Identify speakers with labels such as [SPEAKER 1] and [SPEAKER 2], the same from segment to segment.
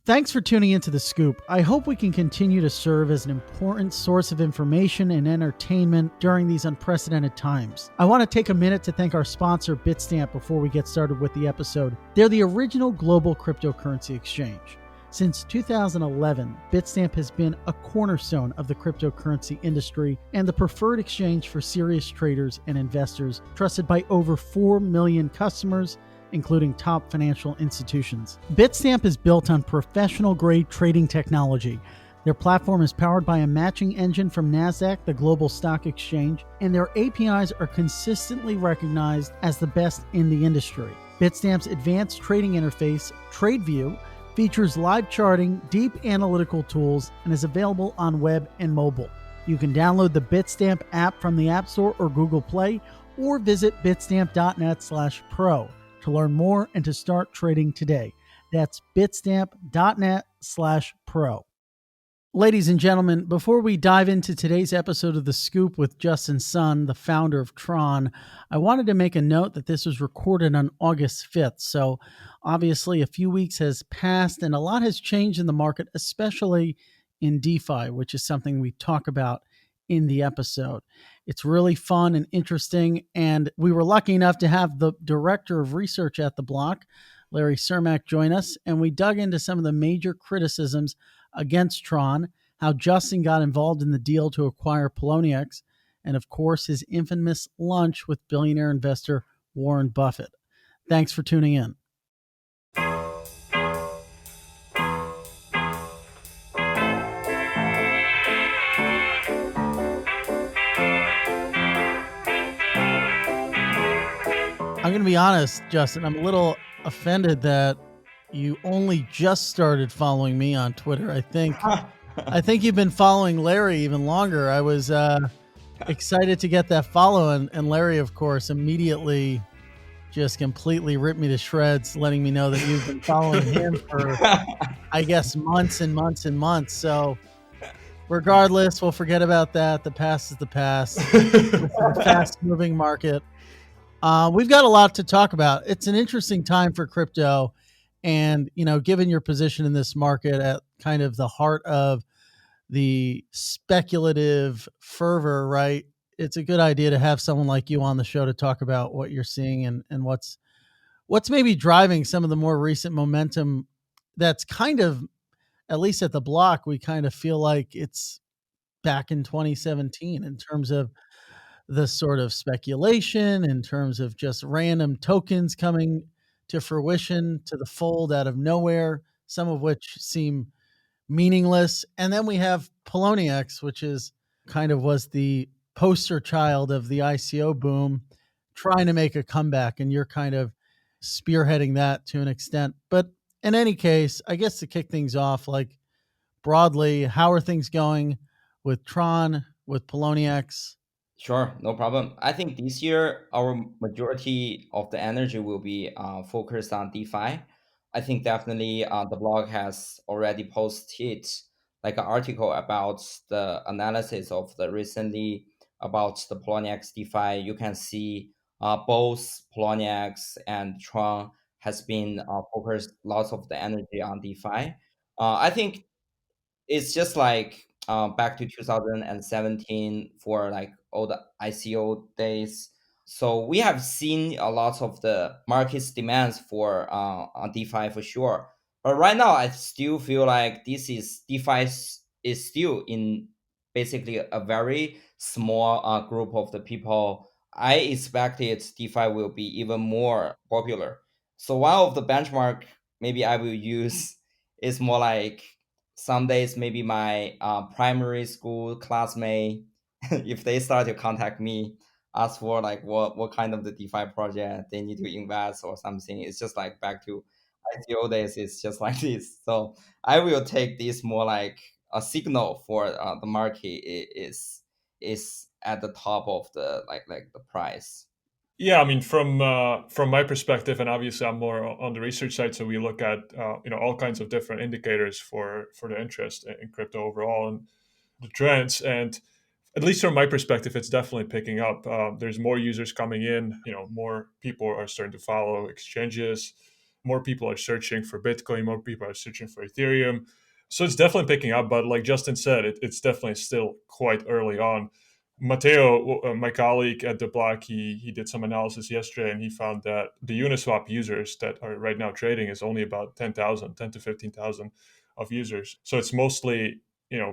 [SPEAKER 1] Thanks for tuning into The Scoop. I hope we can continue to serve as an important source of information and entertainment during these unprecedented times. I want to take a minute to thank our sponsor, Bitstamp, before we get started with the episode. They're the original global cryptocurrency exchange. Since 2011, Bitstamp has been a cornerstone of the cryptocurrency industry and the preferred exchange for serious traders and investors, trusted by over 4 million customers, including top financial institutions. Bitstamp is built on professional-grade trading technology. Their platform is powered by a matching engine from Nasdaq, the global stock exchange, and their APIs are consistently recognized as the best in the industry. Bitstamp's advanced trading interface, TradeView, features live charting, deep analytical tools, and is available on web and mobile. You can download the Bitstamp app from the App Store or Google Play, or visit bitstamp.net/pro. to learn more and to start trading today. That's bitstamp.net/pro. Ladies and gentlemen, before we dive into today's episode of The Scoop with Justin Sun, the founder of Tron, I wanted to make a note that this was recorded on August 5th. So obviously a few weeks has passed and a lot has changed in the market, especially in DeFi, which is something we talk about in the episode. It's really fun and interesting, and we were lucky enough to have the director of research at the block, Larry Cermak, join us, and we dug into some of the major criticisms against Tron, how Justin got involved in the deal to acquire Poloniex, and of course his infamous lunch with billionaire investor Warren Buffett. Thanks for tuning in. I'm going to be honest, Justin, I'm a little offended that you only just started following me on Twitter. I think you've been following Larry even longer. I was excited to get that follow, and Larry, of course, immediately just completely ripped me to shreds, letting me know that you've been following him for, I guess, months and months and months. So regardless, we'll forget about that. The past is the past. It's a fast-moving market. We've got a lot to talk about. It's an interesting time for crypto. And, given your position in this market at kind of the heart of the speculative fervor, right? It's a good idea to have someone like you on the show to talk about what you're seeing and what's maybe driving some of the more recent momentum that's kind of, at least at the block, we kind of feel like it's back in 2017 in terms of the sort of speculation, in terms of just random tokens coming to fruition, to the fold out of nowhere, some of which seem meaningless. And then we have Poloniex, which is kind of was the poster child of the ICO boom, trying to make a comeback. And you're kind of spearheading that to an extent. But in any case, I guess to kick things off, like broadly, how are things going with Tron, with Poloniex?
[SPEAKER 2] Sure, no problem. I think this year our majority of the energy will be focused on DeFi. I think definitely the blog has already posted like an article about the analysis of the recently about the Poloniex DeFi. You can see both Poloniex and Tron has been focused lots of the energy on DeFi. I think it's just like back to 2017 for like all the ICO days. So we have seen a lot of the market's demands for on DeFi for sure. But right now, I still feel like this is DeFi is still in basically a very small group of the people. I expected DeFi will be even more popular. So one of the benchmark maybe I will use is more like some days maybe my primary school classmate if they start to contact me ask for like what kind of the DeFi project they need to invest or something, it's just like back to ICO days. It's just like this. So I will take this more like a signal for the market is at the top of the like the price.
[SPEAKER 3] Yeah, I mean, from my perspective, and obviously I'm more on the research side, so we look at all kinds of different indicators for the interest in crypto overall and the trends. And at least from my perspective, it's definitely picking up. There's more users coming in. More people are starting to follow exchanges. more people are searching for Bitcoin, more people are searching for Ethereum. So it's definitely picking up, but like Justin said, it's definitely still quite early on. Matteo, my colleague at the block, he did some analysis yesterday, and he found that the Uniswap users that are right now trading is only about 10,000, 10 to 15,000 of users. So it's mostly,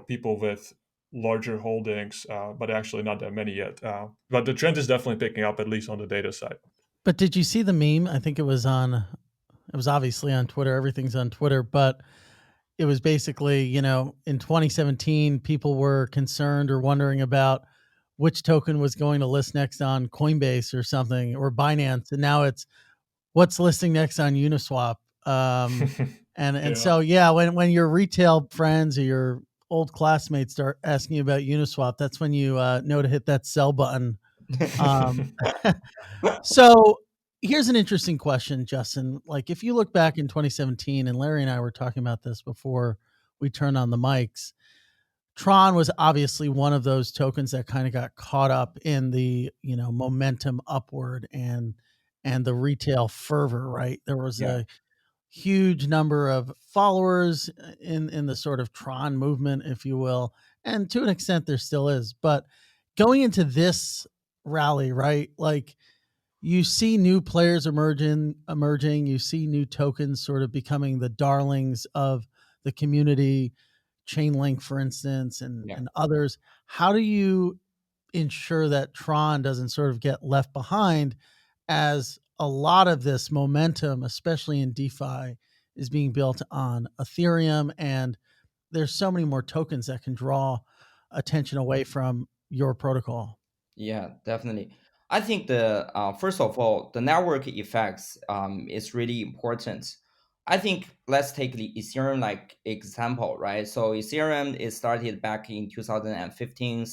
[SPEAKER 3] people with larger holdings, but actually not that many yet. But the trend is definitely picking up, at least on the data side.
[SPEAKER 1] But did you see the meme? I think it was obviously on Twitter. Everything's on Twitter, but it was basically, in 2017, people were concerned or wondering about which token was going to list next on Coinbase or something, or Binance. And now it's what's listing next on Uniswap. And
[SPEAKER 3] Yeah.
[SPEAKER 1] so, yeah, when your retail friends or your old classmates start asking you about Uniswap, that's when you know to hit that sell button. Um, so here's an interesting question, Justin. Like, if you look back in 2017, and Larry and I were talking about this before we turned on the mics, Tron was obviously one of those tokens that kind of got caught up in the, momentum upward and the retail fervor, right? There was
[SPEAKER 2] Yeah.
[SPEAKER 1] a huge number of followers in the sort of Tron movement, if you will. And to an extent there still is. But going into this rally, right? Like, you see new players emerging, you see new tokens sort of becoming the darlings of the community, Chainlink, for instance, and
[SPEAKER 2] Yeah.
[SPEAKER 1] and others. How do you ensure that Tron doesn't sort of get left behind, as a lot of this momentum, especially in DeFi, is being built on Ethereum, and there's so many more tokens that can draw attention away from your protocol?
[SPEAKER 2] Yeah, definitely. I think the first of all, the network effects is really important. I think let's take the Ethereum like example, right? So Ethereum is started back in 2015,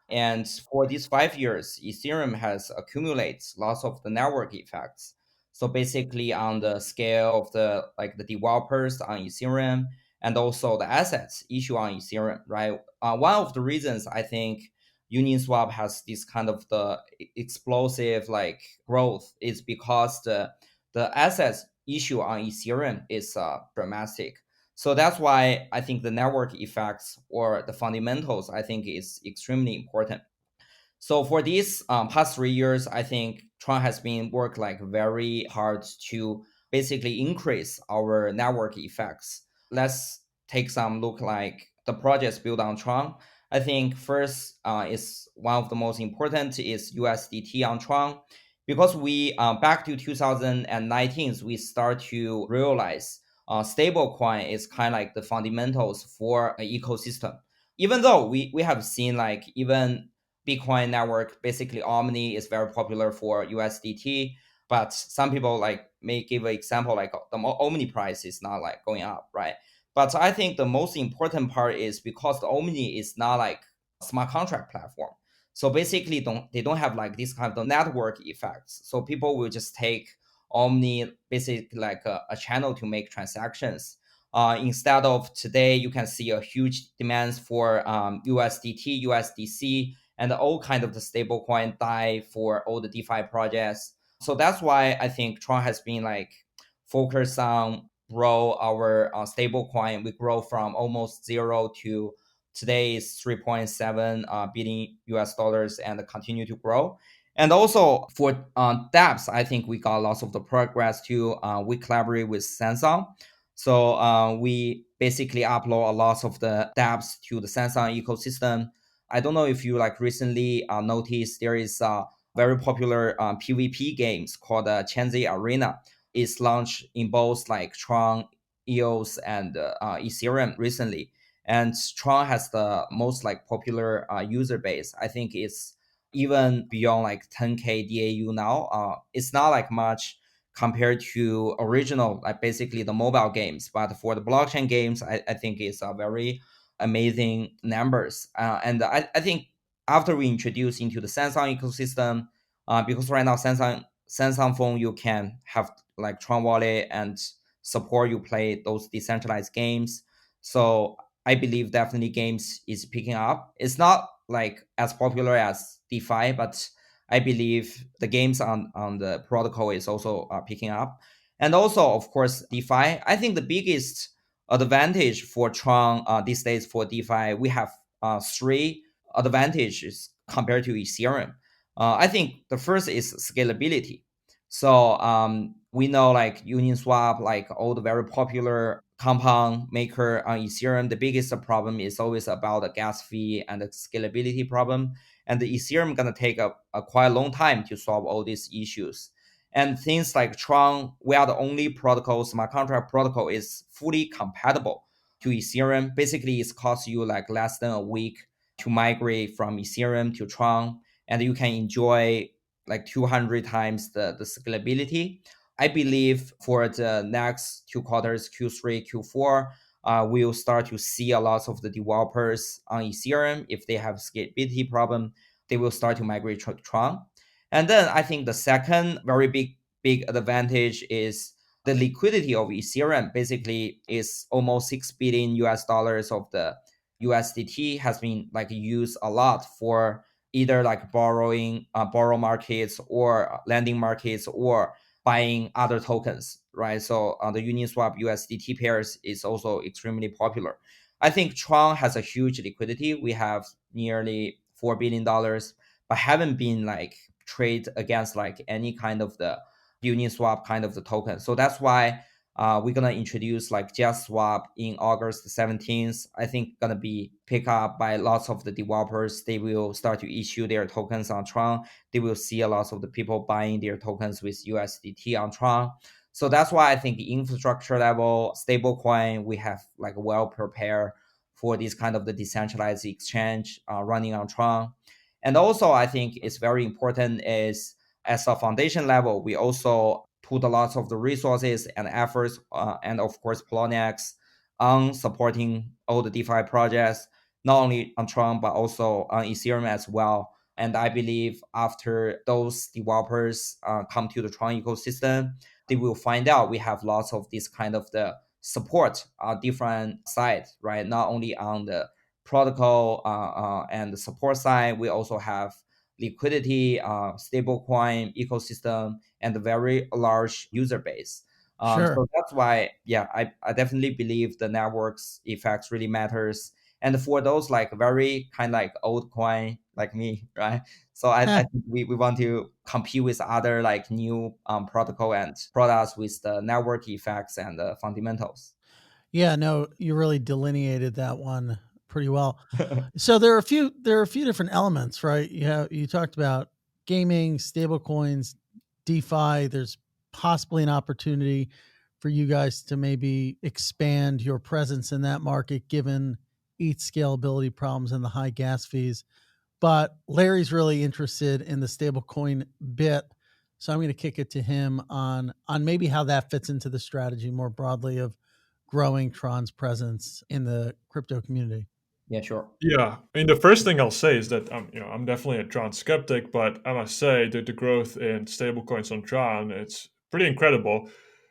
[SPEAKER 2] and for these 5 years, Ethereum has accumulated lots of the network effects. So basically, on the scale of the developers on Ethereum and also the assets issued on Ethereum, right? One of the reasons I think Uniswap has this kind of the explosive like growth is because the assets issue on Ethereum is dramatic. So that's why I think the network effects or the fundamentals I think is extremely important. So for these past 3 years, I think Tron has been worked like very hard to basically increase our network effects. Let's take some look like the projects built on Tron. I think first is one of the most important is USDT on Tron, because we back to 2019 we start to realize stablecoin is kind of like the fundamentals for an ecosystem. Even though we have seen like even Bitcoin network, basically Omni is very popular for USDT, but some people like may give an example like the Omni price is not like going up, right? But I think the most important part is because the Omni is not like a smart contract platform. So basically they don't have like this kind of network effects. So people will just take Omni basically like a channel to make transactions. Instead of today, you can see a huge demands for USDT, USDC, and all kind of the stablecoin DAI for all the DeFi projects. So that's why I think Tron has been like focused on grow our stablecoin. We grow from almost zero to today is 3.7 billion US dollars and continue to grow. And also for dApps, I think we got lots of the progress too. We collaborate with Samsung. So we basically upload a lot of the dApps to the Samsung ecosystem. I don't know if you like recently noticed there is a very popular PvP games called Chenzi Arena. It's launched in both like Tron, EOS, and Ethereum recently. And Tron has the most like popular user base. I think it's even beyond like 10K DAU now. It's not like much compared to original, like basically the mobile games. But for the blockchain games, I think it's a very amazing numbers. And I think after we introduce into the Samsung ecosystem, because right now Samsung phone you can have like Tron Wallet and support you play those decentralized games. So I believe definitely games is picking up. It's not like as popular as DeFi, but I believe the games on the protocol is also picking up. And also, of course, DeFi. I think the biggest advantage for Tron these days for DeFi, we have three advantages compared to Ethereum. I think the first is scalability. So we know like Uniswap, like all the very popular compound maker on Ethereum, the biggest problem is always about the gas fee and the scalability problem. And the Ethereum gonna take a quite long time to solve all these issues. And things like Tron, we are the only protocol, smart contract protocol is fully compatible to Ethereum. Basically, it costs you like less than a week to migrate from Ethereum to Tron, and you can enjoy like 200 times the scalability. I believe for the next 2 quarters, Q3, Q4, we'll start to see a lot of the developers on Ethereum. If they have scalability problem, they will start to migrate to Tron. And then I think the second very big advantage is the liquidity of Ethereum. Basically, is almost $6 billion US dollars of the USDT has been like used a lot for either like borrow markets or lending markets or buying other tokens, right? So the Uniswap USDT pairs is also extremely popular. I think Tron has a huge liquidity. We have nearly $4 billion, but haven't been like trade against like any kind of the Uniswap kind of the token. So that's why we're gonna introduce like Just Swap in August 17th. I think gonna be picked up by lots of the developers. They will start to issue their tokens on Tron. They will see a lot of the people buying their tokens with USDT on Tron. So that's why I think the infrastructure level stablecoin we have like well prepared for this kind of the decentralized exchange running on Tron. And also, I think it's very important is as a foundation level, we also put a lot of the resources and efforts, and of course, Poloniex on supporting all the DeFi projects, not only on Tron, but also on Ethereum as well. And I believe after those developers come to the Tron ecosystem, they will find out we have lots of this kind of the support on different sides, right? Not only on the protocol and the support side, we also have liquidity, stablecoin ecosystem, and a very large user base.
[SPEAKER 1] Sure.
[SPEAKER 2] So that's why, yeah, I definitely believe the networks effects really matters. And for those like very kind of like old coin like me, right? So I think we want to compete with other like new protocol and products with the network effects and the fundamentals.
[SPEAKER 1] Yeah, no, you really delineated that one pretty well. So there are a few different elements, right? You talked about gaming, stablecoins, DeFi. There's possibly an opportunity for you guys to maybe expand your presence in that market given ETH scalability problems and the high gas fees. But Larry's really interested in the stablecoin bit. So I'm going to kick it to him on maybe how that fits into the strategy more broadly of growing Tron's presence in the crypto community.
[SPEAKER 2] Yeah, sure.
[SPEAKER 3] Yeah, I mean, the first thing I'll say is that I'm definitely a Tron skeptic, but I must say that the growth in stablecoins on Tron, it's pretty incredible.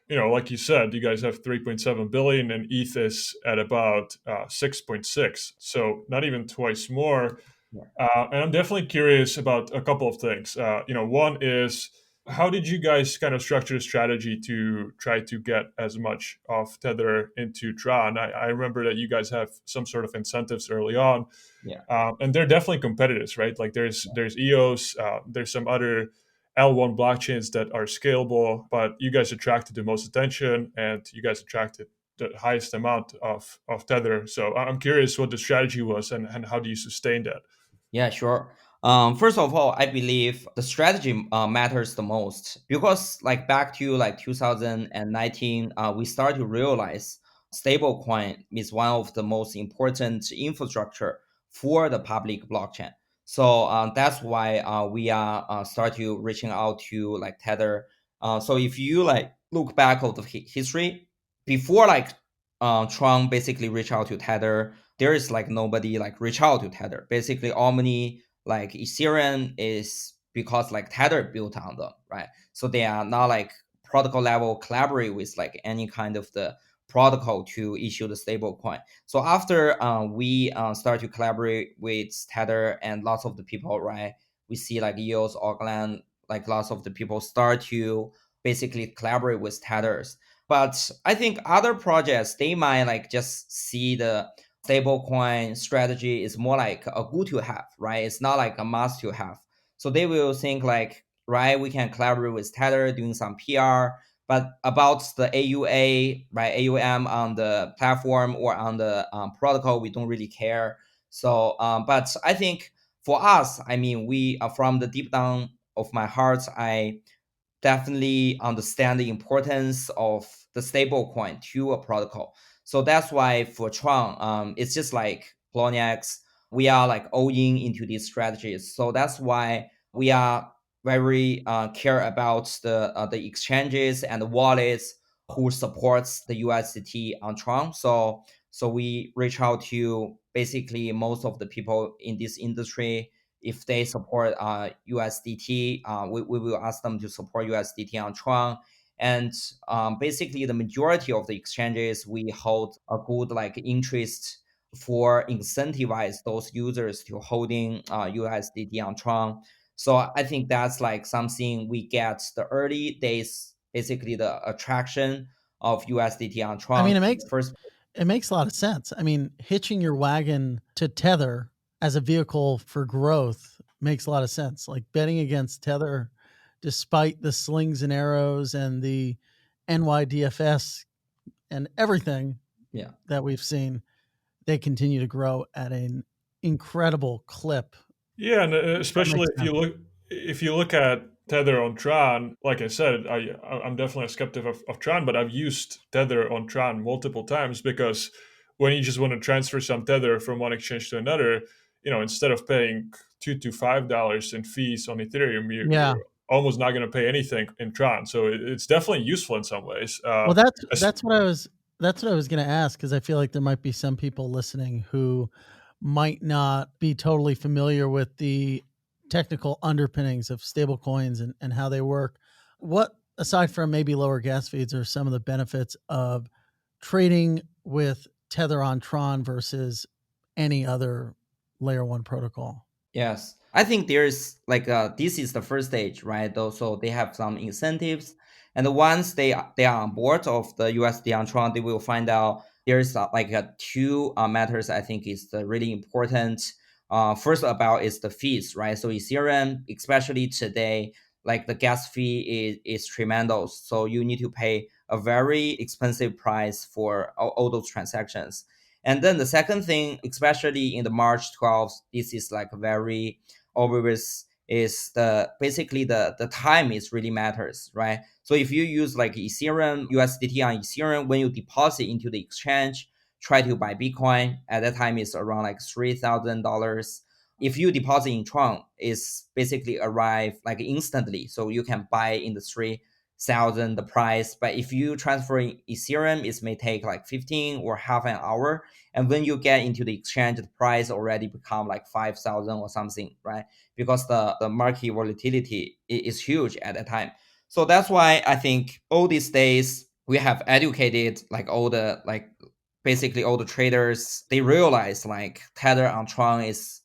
[SPEAKER 3] Like you said, you guys have 3.7 billion, and ETH is at about 6.6, so not even twice more.
[SPEAKER 2] Yeah.
[SPEAKER 3] And I'm definitely curious about a couple of things. One is, how did you guys kind of structure a strategy to try to get as much of Tether into Tron? I remember that you guys have some sort of incentives early on,
[SPEAKER 2] Yeah.
[SPEAKER 3] and they're definitely competitors, right? Like there's EOS, there's some other L1 blockchains that are scalable, but you guys attracted the most attention, and you guys attracted the highest amount of Tether. So I'm curious what the strategy was, and how do you sustain that?
[SPEAKER 2] Yeah, sure. First of all, I believe the strategy matters the most because, like back to like 2019, we started to realize stablecoin is one of the most important infrastructure for the public blockchain. So that's why we are start to reaching out to like Tether. So if you like look back of the history before like Tron basically reach out to Tether, there is like nobody like reach out to Tether. Basically, Omni like Ethereum is because like Tether built on them, right? So they are not like protocol level collaborate with like any kind of the protocol to issue the stable coin. So after we start to collaborate with Tether and lots of the people, right? We see like EOS, Auckland, like lots of the people start to basically collaborate with Tethers. But I think other projects, they might like just see the stablecoin strategy is more like a good to have, right? It's not like a must to have. So they will think like, right, we can collaborate with Tether doing some PR, but about the AUA, right, AUM on the platform or on the protocol, we don't really care. So, but I think for us, I mean, we are from the deep down of my heart, I definitely understand the importance of the stable coin to a protocol. So that's why for Tron, it's just like Poloniex, we are like all in into these strategies. So that's why we are very care about the exchanges and the wallets who supports the USDT on Tron. So we reach out to basically most of the people in this industry. If they support USDT, we will ask them to support USDT on Tron. And basically, the majority of the exchanges, we hold a good like interest for incentivize those users to holding USDT on Tron. So I think that's like something we get the early days, basically the attraction of USDT on
[SPEAKER 1] I
[SPEAKER 2] Tron
[SPEAKER 1] mean,
[SPEAKER 2] first.
[SPEAKER 1] it makes a lot of sense. I mean, hitching your wagon to Tether as a vehicle for growth makes a lot of sense. Like betting against Tether, despite the slings and arrows and the NYDFS and everything
[SPEAKER 2] Yeah.
[SPEAKER 1] that we've seen, they continue to grow at an incredible clip.
[SPEAKER 3] Yeah, and
[SPEAKER 1] That
[SPEAKER 3] especially
[SPEAKER 1] makes sense.
[SPEAKER 3] if you look at Tether on Tron, like I said, I'm definitely a skeptic of Tron, but I've used Tether on Tron multiple times because when you just want to transfer some Tether from one exchange to another, instead of paying $2 to $5 in fees on Ethereum,
[SPEAKER 1] Yeah.
[SPEAKER 3] you're almost not going to pay anything in Tron. So it's definitely useful in some ways.
[SPEAKER 1] Well, that's what I was going to ask, because I feel like there might be some people listening who might not be totally familiar with the technical underpinnings of stablecoins and how they work. What, aside from maybe lower gas fees, are some of the benefits of trading with Tether on Tron versus any other layer one protocol?
[SPEAKER 2] Yes, I think there's like this is the first stage, right? Though, so they have some incentives, and once they are on board of the USD on Tron, they will find out there's like two matters I think is really important. First about is the fees, right? So Ethereum, especially today, like the gas fee is tremendous, so you need to pay a very expensive price for all those transactions. And then the second thing, especially in the March 12th, this is like very obvious is the basically the time is really matters, right? So if you use like Ethereum, USDT on Ethereum, when you deposit into the exchange, try to buy Bitcoin, at that time is around like $3,000. If you deposit in Tron, it's basically arrive like instantly. So you can buy in the 3,000 the price. But if you transfer in Ethereum, it may take like 15 or half an hour. And when you get into the exchange, the price already become like 5,000 or something, right? Because the market volatility is huge at that time. So that's why I think all these days we have educated like all the like basically all the traders. They realize like Tether on Tron is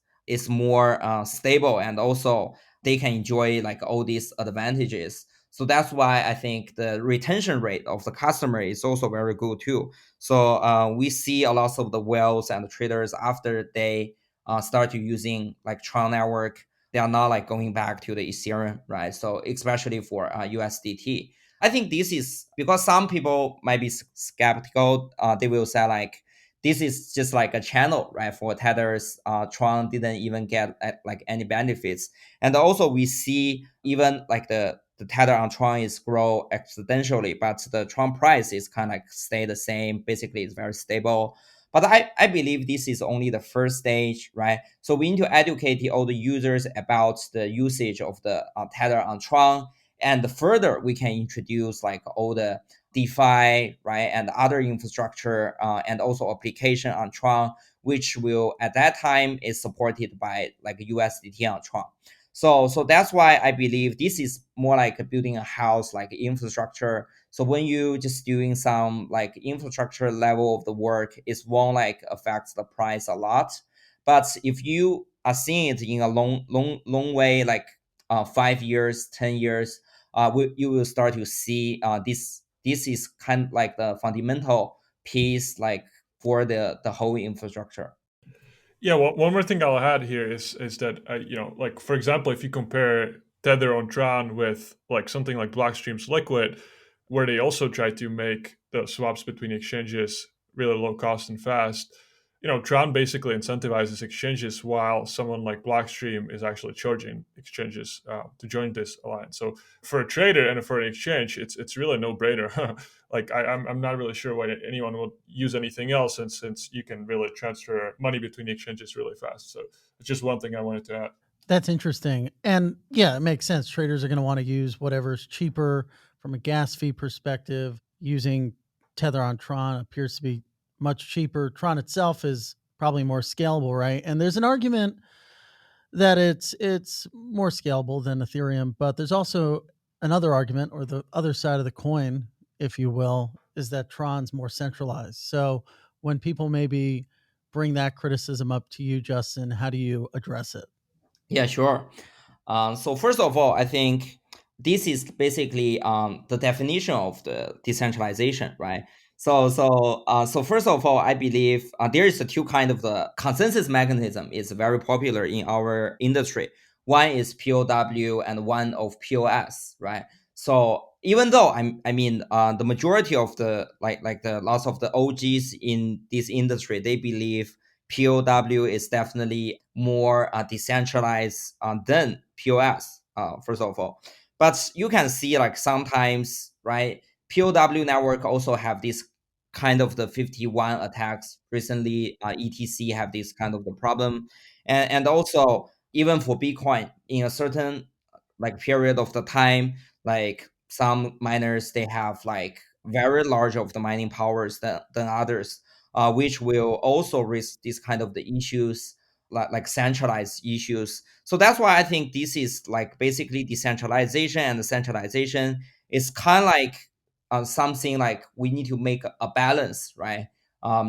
[SPEAKER 2] more stable, and also they can enjoy like all these advantages. So that's why I think the retention rate of the customer is also very good too. So we see a lot of the whales and the traders after they start to using like Tron network, they are not like going back to the Ethereum, right? So especially for USDT, I think this is because some people might be skeptical. They will say like this is just like a channel, right? For Tether's Tron didn't even get like any benefits, and also we see even like the Tether on Tron is grow exponentially, but the Tron price is kind of like stay the same. Basically, it's very stable. But I believe this is only the first stage, right? So we need to educate all the users about the usage of the Tether on Tron, and further we can introduce like all the DeFi, right, and other infrastructure and also application on Tron, which will at that time is supported by like USDT on Tron. So that's why I believe this is more like building a house, like infrastructure. So when you just doing some like infrastructure level of the work, it won't like affect the price a lot. But if you are seeing it in a long way, like 5 years, 10 years, you will start to see this is kind of like the fundamental piece like for the whole infrastructure.
[SPEAKER 3] Yeah, well, one more thing I'll add here is that like for example, if you compare Tether on Tron with like something like Blockstream's Liquid, where they also try to make the swaps between exchanges really low cost and fast. Tron basically incentivizes exchanges while someone like Blockstream is actually charging exchanges to join this alliance. So for a trader and for an exchange, it's really no brainer. Like I'm not really sure why anyone would use anything else, and since you can really transfer money between exchanges really fast. So it's just one thing I wanted to add.
[SPEAKER 1] That's interesting. And yeah, it makes sense. Traders are going to want to use whatever's cheaper from a gas fee perspective. Using Tether on Tron appears to be much cheaper. Tron itself is probably more scalable, right? And there's an argument that it's more scalable than Ethereum, but there's also another argument, or the other side of the coin, if you will, is that Tron's more centralized. So when people maybe bring that criticism up to you, Justin, how do you address it?
[SPEAKER 2] Yeah, sure. So first of all, I think this is basically the definition of the decentralization, right? So first of all, I believe there is a two kind of the consensus mechanism is very popular in our industry. One is POW and one of POS, right? So even though I mean the majority of the like the lots of the OGs in this industry, they believe POW is definitely more decentralized than POS, first of all. But you can see like sometimes, right, POW network also have this kind of the 51 attacks. Recently, ETC have this kind of the problem. And also, even for Bitcoin, in a certain like period of the time, like some miners, they have like very large of the mining powers than others, which will also risk this kind of the issues, like centralized issues. So that's why I think this is like basically decentralization and the centralization is kind of like something like we need to make a balance, right?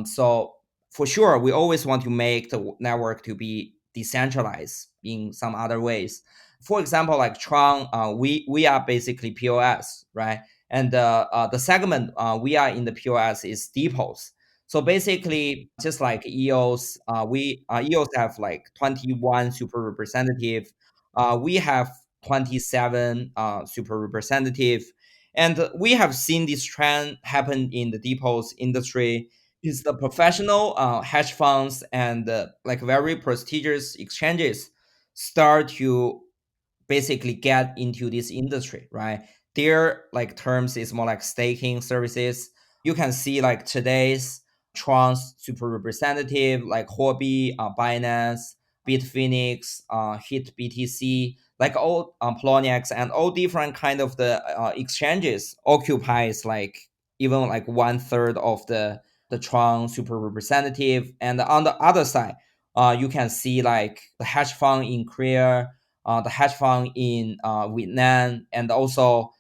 [SPEAKER 2] So for sure, we always want to make the network to be decentralized in some other ways. For example, like Tron, we are basically POS, right? And the segment we are in the POS is depots. So basically, just like EOS, we EOS have like 21 super representative. We have 27 super representative, and we have seen this trend happen in the depots industry. Is the professional hedge funds and like very prestigious exchanges start to basically get into this industry, right? Their like terms is more like staking services. You can see like today's Tron's super representative like Huobi, Binance, Bitfinex, Hit BTC, like all Poloniex and all different kind of the exchanges occupies like even like 1/3 of the Tron super representative. And on the other side, you can see like the hedge fund in Korea, the hedge fund in Vietnam, and also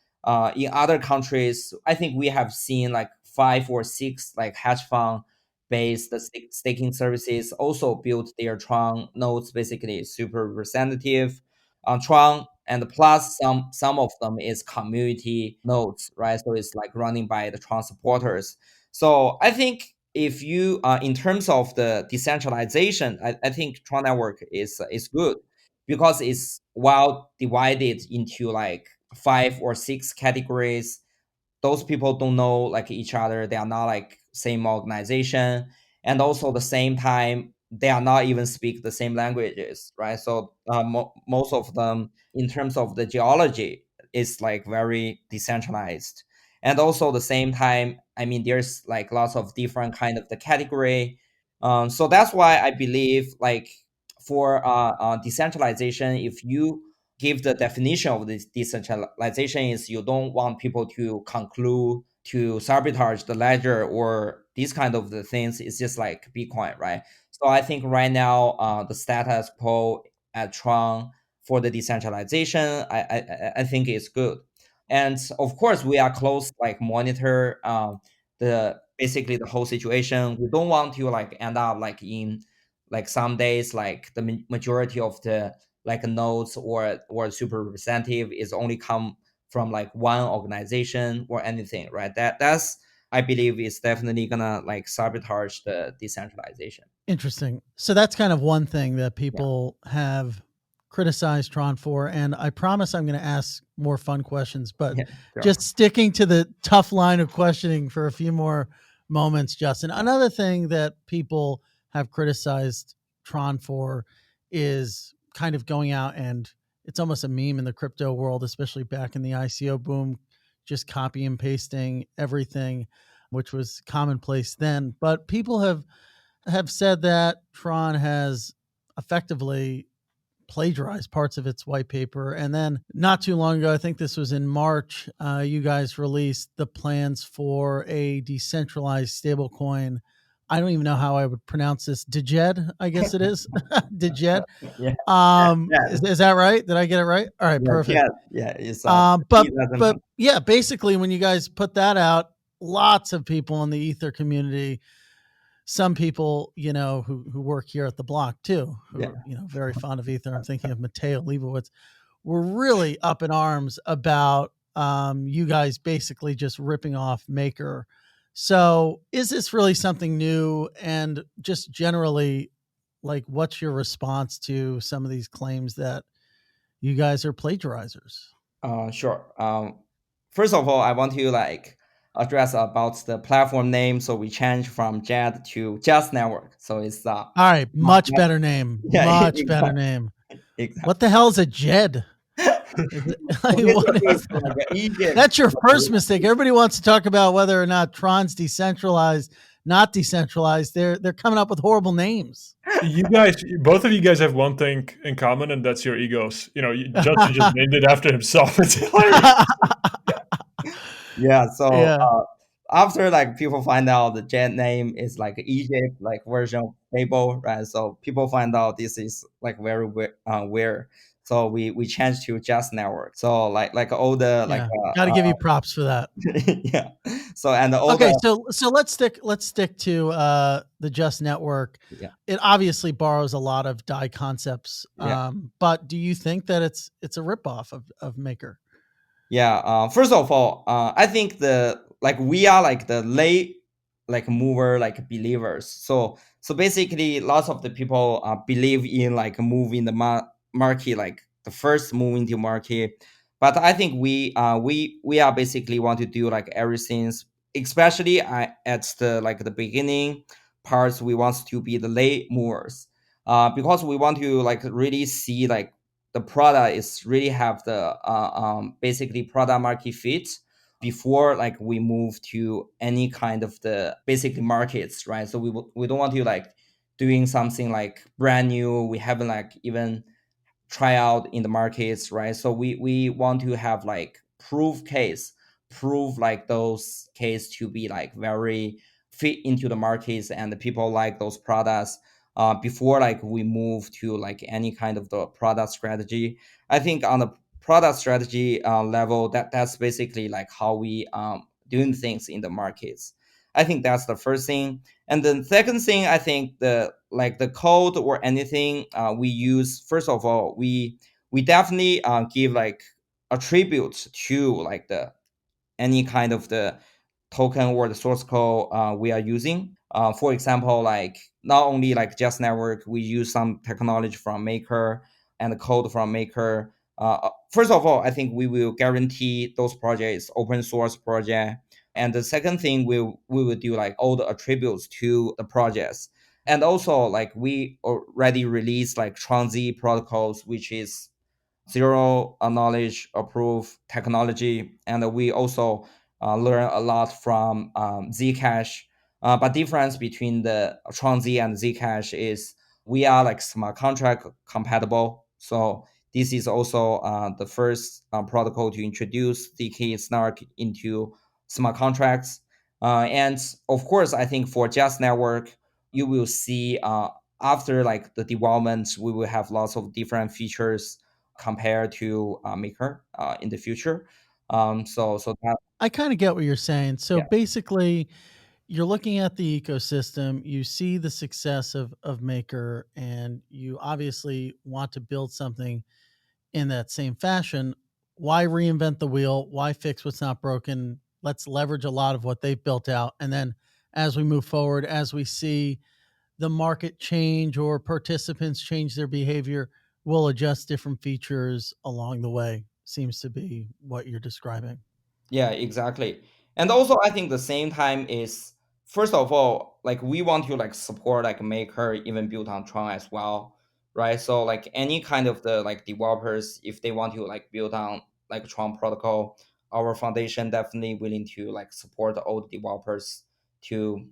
[SPEAKER 2] in other countries. I think we have seen like 5 or 6 like hedge fund based staking services also built their Tron nodes, basically super representative on Tron, and plus some of them is community nodes, right? So it's like running by the Tron supporters. So I think if you in terms of the decentralization, I think Tron network is good because it's well divided into like 5 or 6 categories. Those people don't know like each other, they are not like same organization, and also the same time they are not even speak the same languages, right? So most of them in terms of the geology is like very decentralized. And also the same time, I mean, there's like lots of different kind of the category. So that's why I believe like for decentralization, if you give the definition of this decentralization is you don't want people to conclude to sabotage the ledger or these kind of the things. It's just like Bitcoin, right? So I think right now the status quo at Tron for the decentralization, I think is good. And of course we are close like monitor the basically the whole situation. We don't want to like end up like in like some days like the majority of the like nodes or super representative is only come from like one organization or anything, right? That's I believe is definitely gonna like sabotage the decentralization.
[SPEAKER 1] Interesting. So that's kind of one thing that people have criticized Tron for. And I promise I'm going to ask more fun questions, but
[SPEAKER 2] Yeah, sure.
[SPEAKER 1] just sticking to the tough line of questioning for a few more moments, Justin. Another thing that people have criticized Tron for is kind of going out, and it's almost a meme in the crypto world, especially back in the ICO boom, just copy and pasting everything, which was commonplace then. But people have said that Tron has effectively plagiarized parts of its white paper. And then not too long ago, I think this was in March, you guys released the plans for a decentralized stablecoin. I don't even know how I would pronounce this. Dejed, I guess it is. Dejed.
[SPEAKER 2] Yeah,
[SPEAKER 1] Is that right? Did I get it right? All right, perfect.
[SPEAKER 2] it's
[SPEAKER 1] But yeah, basically, when you guys put that out, lots of people in the Ether community, some people, who work here at the block too, who are, very fond of Ether. I'm thinking of Mateo Leibowitz. We're really up in arms about you guys basically just ripping off Maker. So is this really something new? And just generally, like, what's your response to some of these claims that you guys are plagiarizers?
[SPEAKER 2] Sure. First of all, I want to like address about the platform name. So we changed from JED to Just Network. So it's
[SPEAKER 1] All right, much better name.
[SPEAKER 2] Yeah,
[SPEAKER 1] Much better name.
[SPEAKER 2] exactly.
[SPEAKER 1] What the hell is a JED? What is that? That's your first mistake. Everybody wants to talk about whether or not Tron's decentralized, not decentralized. They're coming up with horrible names.
[SPEAKER 3] Both of you guys have one thing in common, and that's your egos. Justin just named it after himself. It's hilarious.
[SPEAKER 2] Yeah. So
[SPEAKER 1] Yeah.
[SPEAKER 2] After like people find out the jet name is like Egypt like version of Fable, right? So people find out this is like very weird. So we changed to Just Network. So like all the like
[SPEAKER 1] Got to give you props for that.
[SPEAKER 2] yeah. So and all
[SPEAKER 1] Okay,
[SPEAKER 2] the
[SPEAKER 1] so let's stick to the Just Network.
[SPEAKER 2] yeah.
[SPEAKER 1] It obviously borrows a lot of DAI concepts.
[SPEAKER 2] Yeah.
[SPEAKER 1] But do you think that it's a ripoff of Maker?
[SPEAKER 2] Yeah. First of all, I think we are like the late like mover like believers. So basically, lots of the people believe in like moving the market, like the first move into market. But I think we are basically want to do like everything, especially at the beginning parts. We want to be the late movers, because we want to like really see like the product is really have the basically product market fit before like we move to any kind of the basically markets, right? So we don't want to like doing something like brand new we haven't like even try out in the markets, right? So we want to have like prove like those case to be like very fit into the markets and the people like those products before like we move to like any kind of the product strategy. I think on the product strategy level, that's basically like how we doing things in the markets. I think that's the first thing. And then second thing, I think the code or anything we use. First of all, we definitely give like attributes to like the any kind of the token or the source code we are using. For example, like not only like Just Network, we use some technology from Maker and the code from Maker. First of all, I think we will guarantee those projects open source project. And the second thing we will do like all the attributes to the projects. And also like we already released like Tron-Z protocols, which is zero knowledge approved technology, and we also learn a lot from Zcash. But difference between the Tron-Z and Zcash is we are like smart contract compatible. So this is also the first protocol to introduce ZK snark into smart contracts. And of course, I think for Just Network, you will see after like the development, we will have lots of different features compared to Maker in the future. So that
[SPEAKER 1] I kind of get what you're saying. So
[SPEAKER 2] yeah
[SPEAKER 1] basically, you're looking at the ecosystem, you see the success of Maker, and you obviously want to build something in that same fashion. why reinvent the wheel? Why fix what's not broken? Let's leverage a lot of what they've built out. And then as we move forward, as we see the market change or participants change their behavior, we'll adjust different features along the way. Seems to be what you're describing.
[SPEAKER 2] Yeah, exactly. And also I think the same time is, first of all, like we want to like support like Maker even built on Tron as well, right? So like any kind of the like developers, if they want to like build on like Tron protocol, our foundation definitely willing to like support all the developers to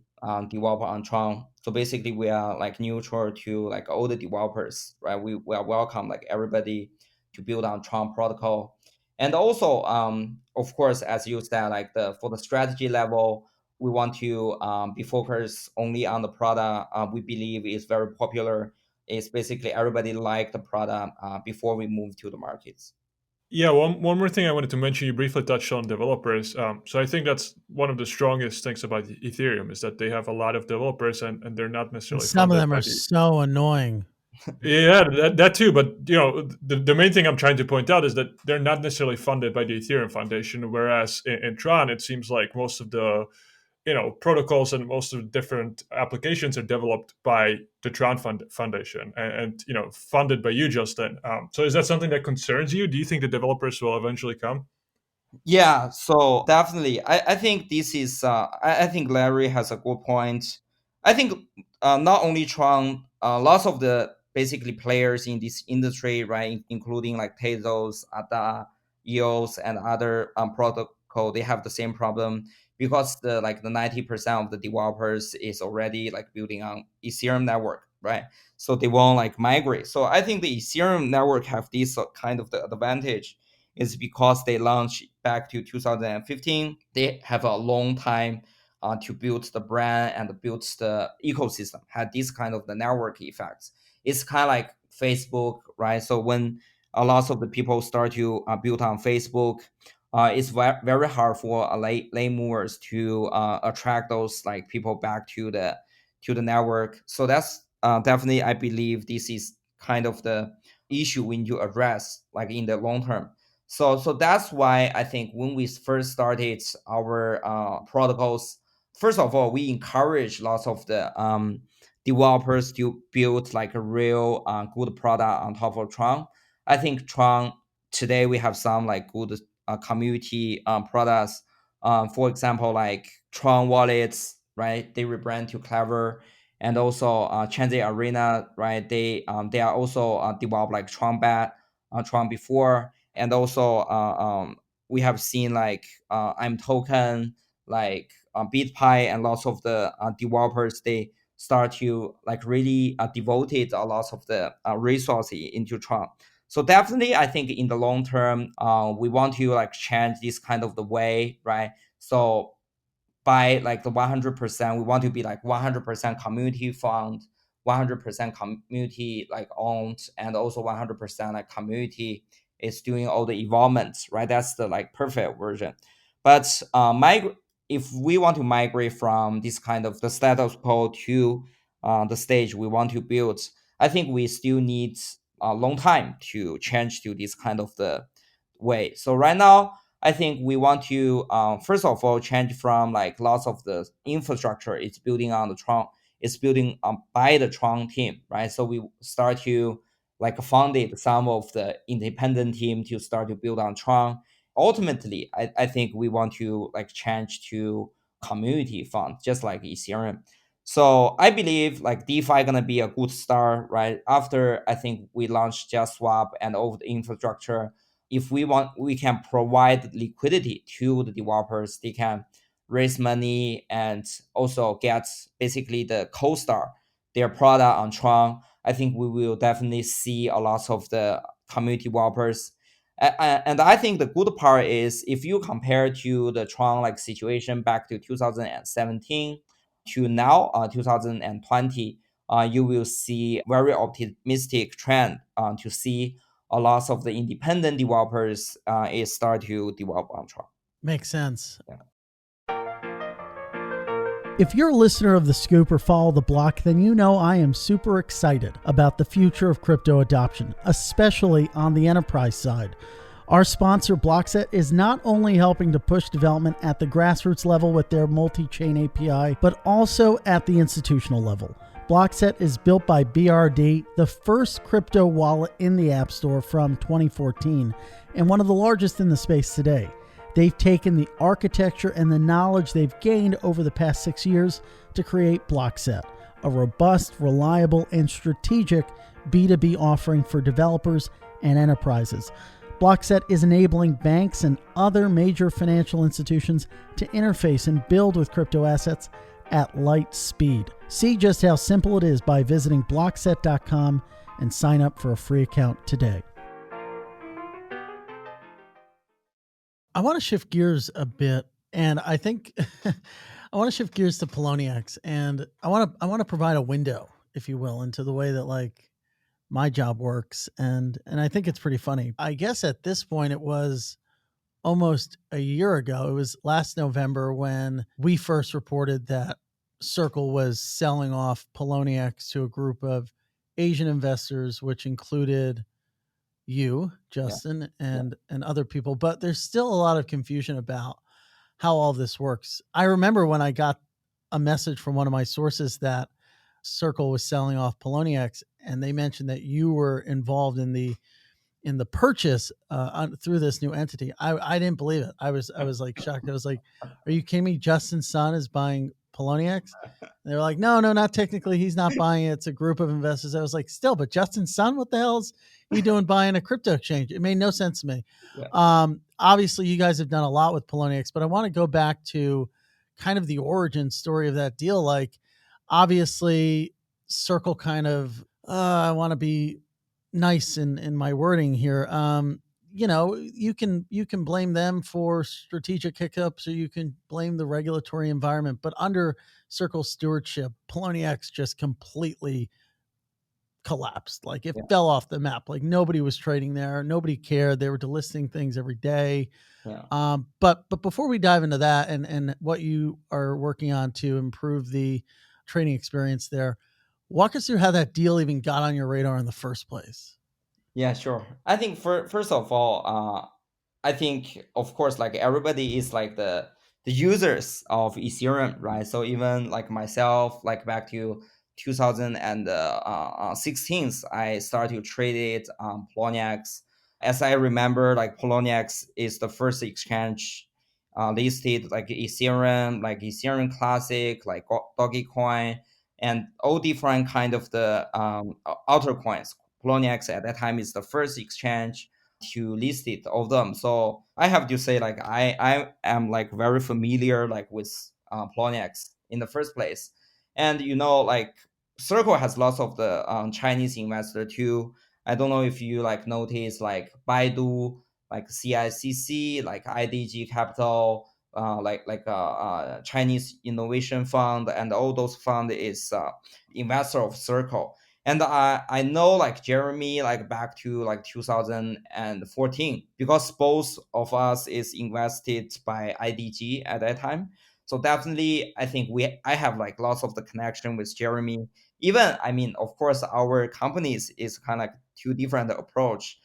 [SPEAKER 2] develop on Tron. So basically we are like neutral to like all the developers, right? We are welcome like everybody to build on Tron protocol. And also of course, as you said, like the for the strategy level, we want to be focused only on the product we believe is very popular. It's basically everybody like the product before we move to the markets.
[SPEAKER 3] Yeah, one more thing I wanted to mention. You briefly touched on developers. So I think that's one of the strongest things about Ethereum is that they have a lot of developers, and they're not
[SPEAKER 1] And
[SPEAKER 3] necessarily
[SPEAKER 1] some of
[SPEAKER 3] funded
[SPEAKER 1] them
[SPEAKER 3] by
[SPEAKER 1] are
[SPEAKER 3] the.
[SPEAKER 1] so annoying.
[SPEAKER 3] Yeah, that too. But the main thing I'm trying to point out is that they're not necessarily funded by the Ethereum Foundation. Whereas in Tron, it seems like most of the protocols and most of the different applications are developed by the Tron Foundation and funded by you, Justin. So is that something that concerns you? Do you think the developers will eventually come?
[SPEAKER 2] Yeah, so definitely. I think this is, I think Larry has a good point. I think not only Tron, lots of the basically players in this industry, right, including like Tezos, ADA, EOS, and other protocol, they have the same problem because the like the 90% of the developers is already like building on Ethereum network, right? So they won't like migrate. So I think the Ethereum network have this kind of the advantage is because they launched back to 2015. They have a long time to build the brand and build the ecosystem, had this kind of the network effects. It's kind of like Facebook, right? So when a lot of the people start to build on Facebook, it's very hard for late movers to attract those like people back to the network. So that's definitely, I believe this is kind of the issue we need to address like in the long term. So that's why I think when we first started our protocols, first of all, we encourage lots of the developers to build like a real good product on top of Tron. I think Tron today we have some like good community products. For example, like Tron wallets, right? They rebrand to Clever, and also Transit Arena, right? They are also developed like Tron Bet, Tron before, and also we have seen like I'm token, like BitPie, and lots of the developers, they start to like really devoted a lot of the resources into Tron. So definitely I think in the long term we want to like change this kind of the way, right? So by like the 100%, we want to be like 100% community fund, 100% community like owned, and also 100% like community is doing all the involvements, right? That's the like perfect version. But if we want to migrate from this kind of the status quo to the stage we want to build, I think we still need a long time to change to this kind of the way. So right now I think we want to first of all change from like lots of the infrastructure it's building on the Tron, it's building by the Tron team, right? So we start to like founded some of the independent team to start to build on Tron. Ultimately, I think we want to like change to community fund, just like Ethereum. So I believe like DeFi gonna be a good start, right? After I think we launch Just Swap and all the infrastructure, if we want, we can provide liquidity to the developers. They can raise money and also get basically the co-star their product on Tron. I think we will definitely see a lot of the community developers. And I think the good part is if you compare to the Tron like situation back to 2017 to now 2020, you will see very optimistic trend to see a lot of the independent developers is start to develop on Tron.
[SPEAKER 1] Makes sense.
[SPEAKER 2] Yeah.
[SPEAKER 1] If you're a listener of The Scoop or follow the block, then you know I am super excited about the future of crypto adoption, especially on the enterprise side. Our sponsor, Blockset, is not only helping to push development at the grassroots level with their multi-chain API, but also at the institutional level. Blockset is built by BRD, the first crypto wallet in the App Store from 2014, and one of the largest in the space today. They've taken the architecture and the knowledge they've gained over the past 6 years to create Blockset, a robust, reliable, and strategic B2B offering for developers and enterprises. Blockset is enabling banks and other major financial institutions to interface and build with crypto assets at light speed. See just how simple it is by visiting blockset.com and sign up for a free account today. I want to shift gears a bit, and I think I want to shift gears to Poloniex, and I want to provide a window, if you will, into the way that like my job works, and I think it's pretty funny. I guess at this point it was almost a year ago. It was last November when we first reported that Circle was selling off Poloniex to a group of Asian investors, which included you, Justin, and other people. But there's still a lot of confusion about how all of this works. I remember when I got a message from one of my sources that Circle was selling off Poloniex, and they mentioned that you were involved in the purchase through this new entity. I didn't believe it. I was like shocked. I was like, "Are you kidding me? Justin's son is buying Poloniex?" And they were like, "No, not technically. He's not buying it. It's a group of investors." I was like, "Still, but Justin's son, what the hell is he doing buying a crypto exchange?" It made no sense to me.
[SPEAKER 2] Yeah.
[SPEAKER 1] Obviously, you guys have done a lot with Poloniex, but I want to go back to kind of the origin story of that deal. Like, obviously, Circle kind of. I want to be nice in my wording here. You can blame them for strategic hiccups, or you can blame the regulatory environment. But under Circle stewardship, Poloniex just completely collapsed. Like it fell off the map. Like nobody was trading there. Nobody cared. They were delisting things every day. But before we dive into that and what you are working on to improve the trading experience there, walk us through how that deal even got on your radar in the first place.
[SPEAKER 2] Yeah, sure. I think first of all, I think of course like everybody is like the users of Ethereum, right? So even like myself, like back to 2016, I started to trade it on Poloniex. As I remember, like Poloniex is the first exchange listed like Ethereum Classic, like Dogecoin, and all different kind of the altcoins. Poloniex at that time is the first exchange to list it of them. So I have to say, like I am like very familiar like with Poloniex in the first place, and like Circle has lots of the Chinese investor too. I don't know if you like notice like Baidu, like CICC, like IDG Capital, Chinese Innovation Fund, and all those fund is investor of Circle. And I know like Jeremy like back to like 2014 because both of us is invested by IDG at that time. So definitely I think I have like lots of the connection with Jeremy. Even I mean of course our companies is kind of like two different approach.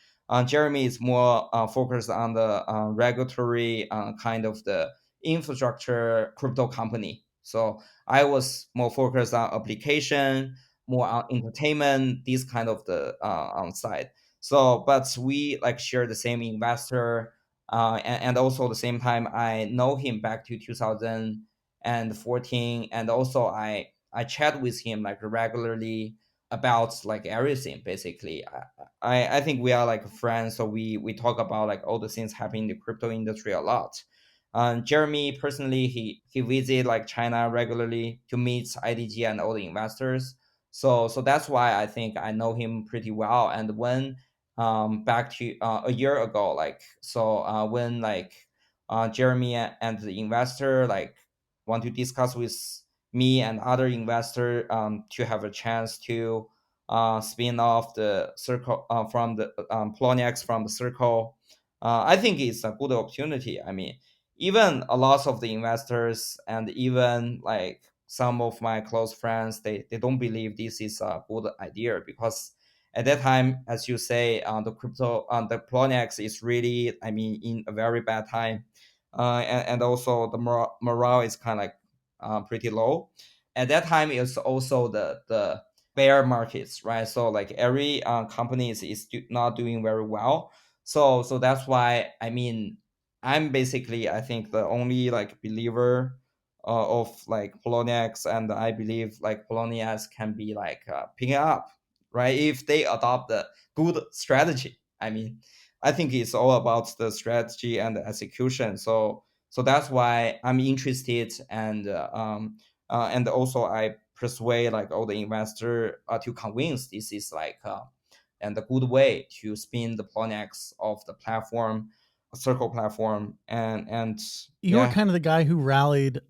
[SPEAKER 2] Jeremy is more focused on the regulatory kind of the infrastructure crypto company. So I was more focused on application, more on entertainment, these kind of the on side. So, but we like share the same investor, and also the same time I know him back to 2014, and also I chat with him like regularly about like everything basically. I think we are like friends, so we talk about like all the things happening in the crypto industry a lot. Jeremy personally, he visit like China regularly to meet IDG and all the investors. So that's why I think I know him pretty well. And when back to a year ago, like when like Jeremy and the investor like want to discuss with me and other investor to have a chance to spin off the circle from the Poloniex from the circle. I think it's a good opportunity. I mean, even a lot of the investors and even like some of my close friends, they don't believe this is a good idea because At that time, as you say, the Poloniex is really, I mean, in a very bad time, and also the morale is kind of like pretty low. At that time, it's also the bear markets, right? So like every company is not doing very well. So that's why, I mean, I'm basically, I think, the only like believer of like Poloniex, and I believe like Poloniex can be like picking up, right? If they adopt the good strategy. I mean, I think it's all about the strategy and the execution. So that's why I'm interested, and also I persuade like all the investor to convince this is like and a good way to spin the Poloniex of the platform, Circle platform, and
[SPEAKER 1] You were
[SPEAKER 2] yeah.
[SPEAKER 1] kind of the guy who rallied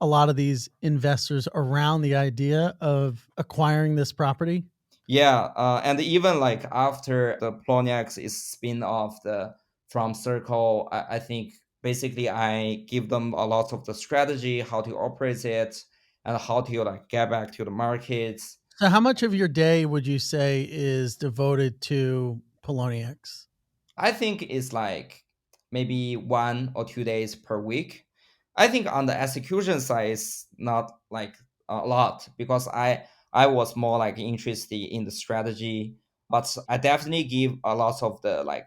[SPEAKER 1] a lot of these investors around the idea of acquiring this property.
[SPEAKER 2] Yeah, and even like after the Poloniex is spin off the from Circle, I think basically I give them a lot of the strategy, how to operate it, and how to like get back to the markets.
[SPEAKER 1] So, how much of your day would you say is devoted to Poloniex?
[SPEAKER 2] I think it's like maybe 1 or 2 days per week. I think on the execution side, it's not like a lot because I was more like interested in the strategy, but I definitely give a lot of the like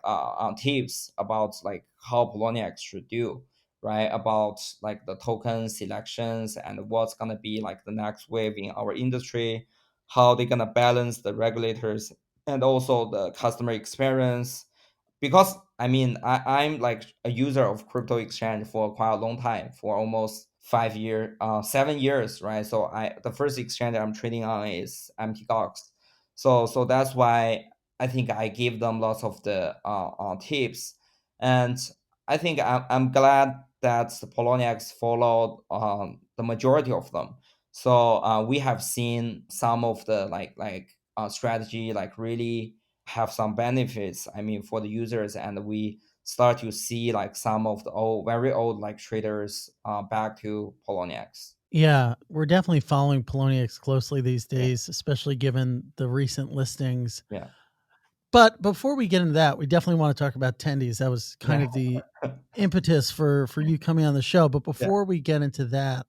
[SPEAKER 2] tips about like how Poloniex should do, right? About like the token selections and what's gonna be like the next wave in our industry, how they're gonna balance the regulators and also the customer experience, because I mean I'm like a user of crypto exchange for quite a long time, for almost 5 years, 7 years, right? So I the first exchange I'm trading on is MTGOX. So that's why I think I give them lots of the tips, and I think I'm glad that the Poloniex followed the majority of them. So we have seen some of the strategy like really have some benefits, I mean, for the users, and we start to see like some of the old very old like traders back to Poloniex.
[SPEAKER 1] Yeah, we're definitely following Poloniex closely these
[SPEAKER 2] Yeah,
[SPEAKER 1] days, especially given the recent listings.
[SPEAKER 2] yeah,
[SPEAKER 1] But before we get into that, we definitely want to talk about tendies. That was kind
[SPEAKER 2] yeah,
[SPEAKER 1] of the impetus for you coming on the show. But
[SPEAKER 2] yeah,
[SPEAKER 1] before we get into that,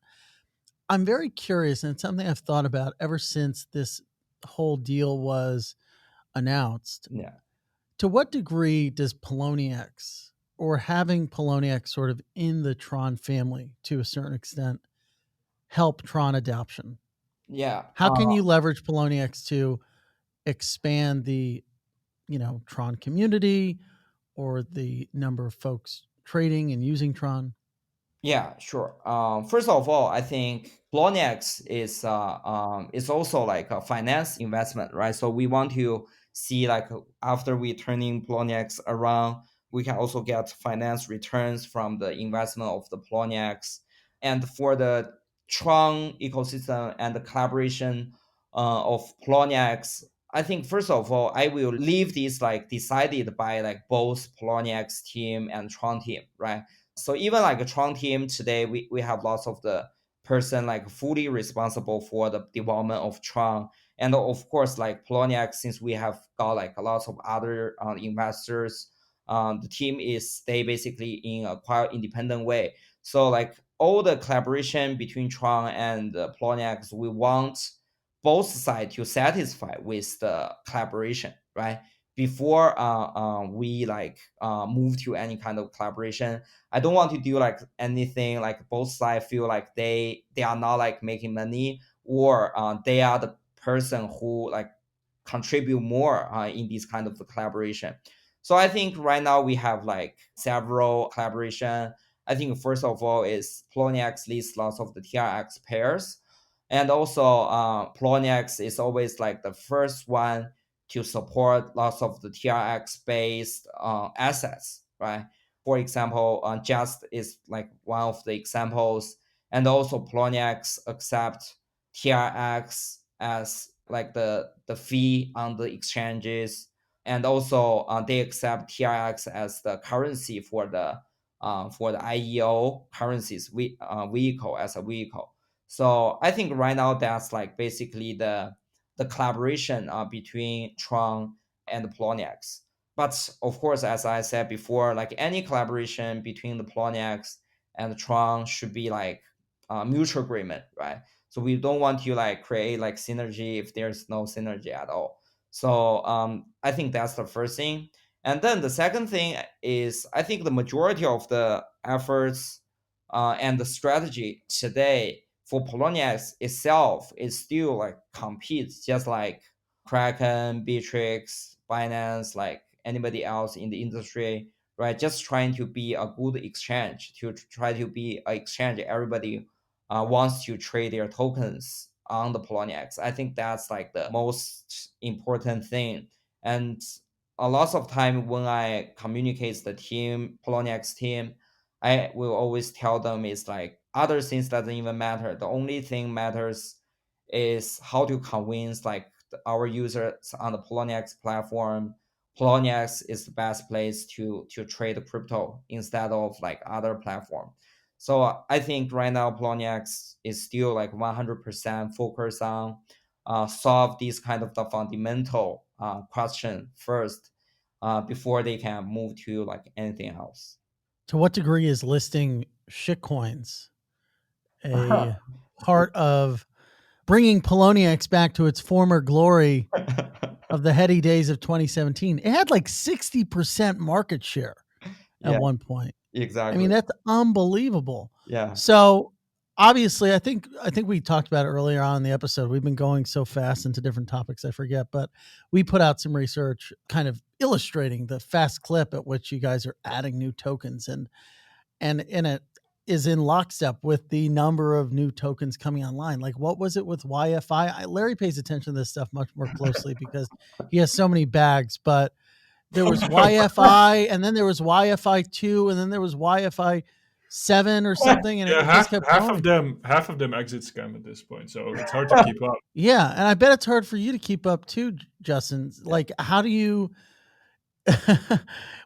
[SPEAKER 1] I'm very curious, and it's something I've thought about ever since this whole deal was announced.
[SPEAKER 2] yeah.
[SPEAKER 1] To what degree does Poloniex, or having Poloniex sort of in the Tron family to a certain extent, help Tron adoption?
[SPEAKER 2] Yeah.
[SPEAKER 1] How can you leverage Poloniex to expand the, Tron community or the number of folks trading and using Tron?
[SPEAKER 2] Yeah, sure. First of all, I think Poloniex is also like a finance investment, right? So we want to see like after we turning Poloniex around, we can also get finance returns from the investment of the Poloniex. And for the Tron ecosystem and the collaboration of Poloniex, I think first of all, I will leave this like decided by like both Poloniex team and Tron team, right? So even like a Tron team today, we have lots of the person like fully responsible for the development of Tron. And of course, like Poloniex, since we have got like a lot of other investors, the team is stay basically in a quite independent way. So like all the collaboration between Tron and Poloniex, we want both sides to satisfy with the collaboration, right? Before we like move to any kind of collaboration, I don't want to do like anything like both sides feel like they are not like making money, or they are the person who like contribute more in this kind of collaboration. So I think right now we have like several collaboration. I think first of all is Poloniex lists lots of the TRX pairs, and also Poloniex is always like the first one to support lots of the TRX based assets, right? For example, Just is like one of the examples, and also Poloniex accept TRX as like the fee on the exchanges, and also they accept TRX as the currency for the IEO currencies vehicle as a vehicle. So I think right now that's like basically the collaboration between Tron and Poloniex. But of course, as I said before, like any collaboration between the Poloniex and Tron should be like mutual agreement, right? So we don't want to like create like synergy if there's no synergy at all. So I think that's the first thing. And then the second thing is I think the majority of the efforts and the strategy today for Poloniex itself is still like competes just like Kraken, Bittrex, Binance, like anybody else in the industry, right? Just trying to be a good exchange, to try to be an exchange everybody wants to trade their tokens on the Poloniex. I think that's like the most important thing. And a lot of time when I communicate the team, Poloniex team, I will always tell them is like other things doesn't even matter. The only thing matters is how to convince like our users on the Poloniex platform. Poloniex is the best place to trade crypto instead of like other platform. So I think right now Poloniex is still like 100% focused on solve these kind of the fundamental question first before they can move to like anything else.
[SPEAKER 1] To what degree is listing shitcoins a part of bringing Poloniex back to its former glory of the heady days of 2017? It had like 60% market share at
[SPEAKER 2] Yeah,
[SPEAKER 1] one point. I
[SPEAKER 2] exactly.
[SPEAKER 1] mean, that's unbelievable.
[SPEAKER 2] Yeah.
[SPEAKER 1] So obviously, I think we talked about it earlier on in the episode. We've been going so fast into different topics, I forget, but we put out some research kind of illustrating the fast clip at which you guys are adding new tokens, and it is in lockstep with the number of new tokens coming online. Like, what was it with YFI? Larry pays attention to this stuff much more closely because he has so many bags, but there was YFI, and then there was YFI 2, and then there was YFI 7 or something, and
[SPEAKER 3] Yeah,
[SPEAKER 1] it just kept going.
[SPEAKER 3] half of them exit scam at this point, so it's hard to keep up.
[SPEAKER 1] Yeah, and I bet it's hard for you to keep up too, Justin. Like, how do you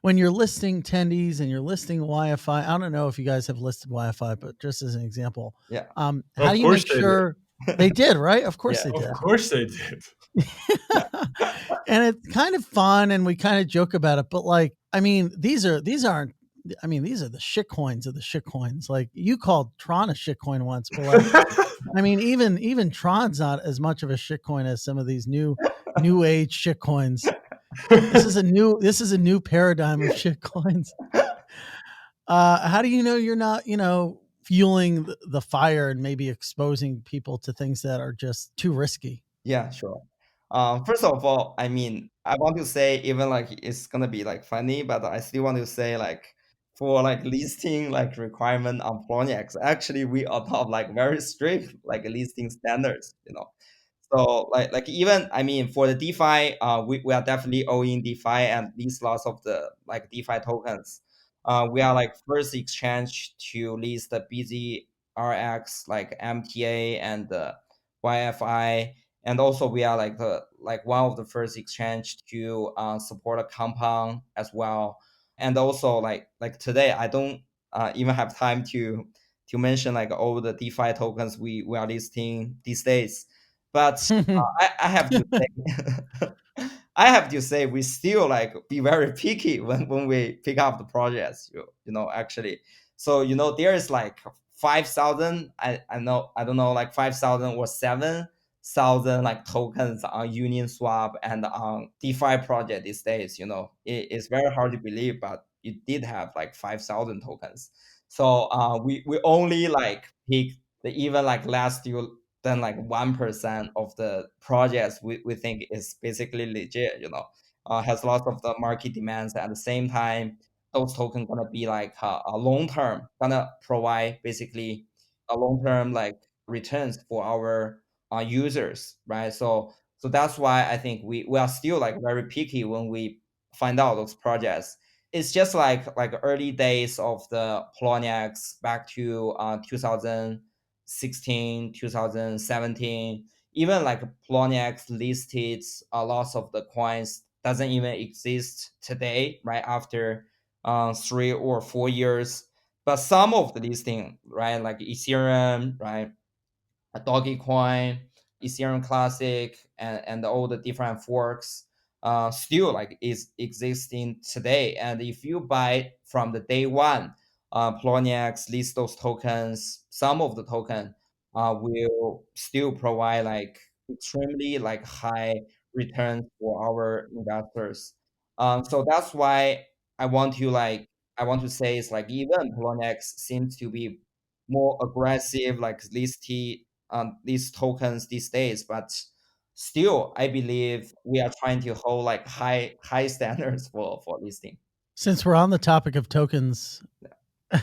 [SPEAKER 1] when you're listing tendies and you're listing YFI? I don't know if you guys have listed YFI, but just as an example,
[SPEAKER 2] Yeah.
[SPEAKER 1] how
[SPEAKER 3] Of
[SPEAKER 1] do you
[SPEAKER 3] course
[SPEAKER 1] make
[SPEAKER 3] they did.
[SPEAKER 1] sure they did, right? Of course
[SPEAKER 2] Yeah.
[SPEAKER 1] they
[SPEAKER 3] Of
[SPEAKER 1] did.
[SPEAKER 3] course they did.
[SPEAKER 1] And it's kind of fun, and we kind of joke about it, but like, I mean, these aren't, I mean, these are the shit coins of the shit coins. Like, you called Tron a shit coin once, but like, I mean, even Tron's not as much of a shit coin as some of these new age shit coins. This is a new paradigm of shit coins. How do you know you're not, fueling the fire and maybe exposing people to things that are just too risky?
[SPEAKER 2] Yeah, sure. First of all, I mean, I want to say even like it's gonna be like funny, but I still want to say like for like listing like requirement on Poloniex, actually we adopt like very strict like listing standards, you know. So like even I mean for the DeFi, we are definitely owing DeFi and these lots of the like DeFi tokens. We are like first exchange to list the BZRX like MTA and the YFI, and also we are like the like one of the first exchange to support a compound as well. And also like today I don't even have time to mention like all the DeFi tokens we are listing these days. But I have to say, I have to say, we still like be very picky when we pick up the projects. Actually, so there is like 5,000. I know I don't know like 5,000 or 7,000 like tokens on Uniswap and on DeFi project these days. It's very hard to believe, but it did have like 5,000 tokens. So we only like pick the even like last you than like 1% of the projects we think is basically legit, has lots of the market demands. At the same time, those tokens gonna be like a long term, gonna provide basically a long term like returns for our users, right? So that's why I think we are still like very picky when we find out those projects. It's just like early days of the Poloniex back to 2016, 2017. Even like Poloniex listed a lot of the coins doesn't even exist today, right after 3 or 4 years. But some of the listing, right, like Ethereum, right, a Dogecoin, Ethereum Classic and all the different forks still like is existing today. And if you buy from the day one, Poloniex list those tokens, some of the token will still provide like extremely like high returns for our investors. So that's why I want to like I want to say is like even Poloniex seems to be more aggressive like these tokens these days, but still I believe we are trying to hold like high standards for listing.
[SPEAKER 1] Since we're on the topic of tokens,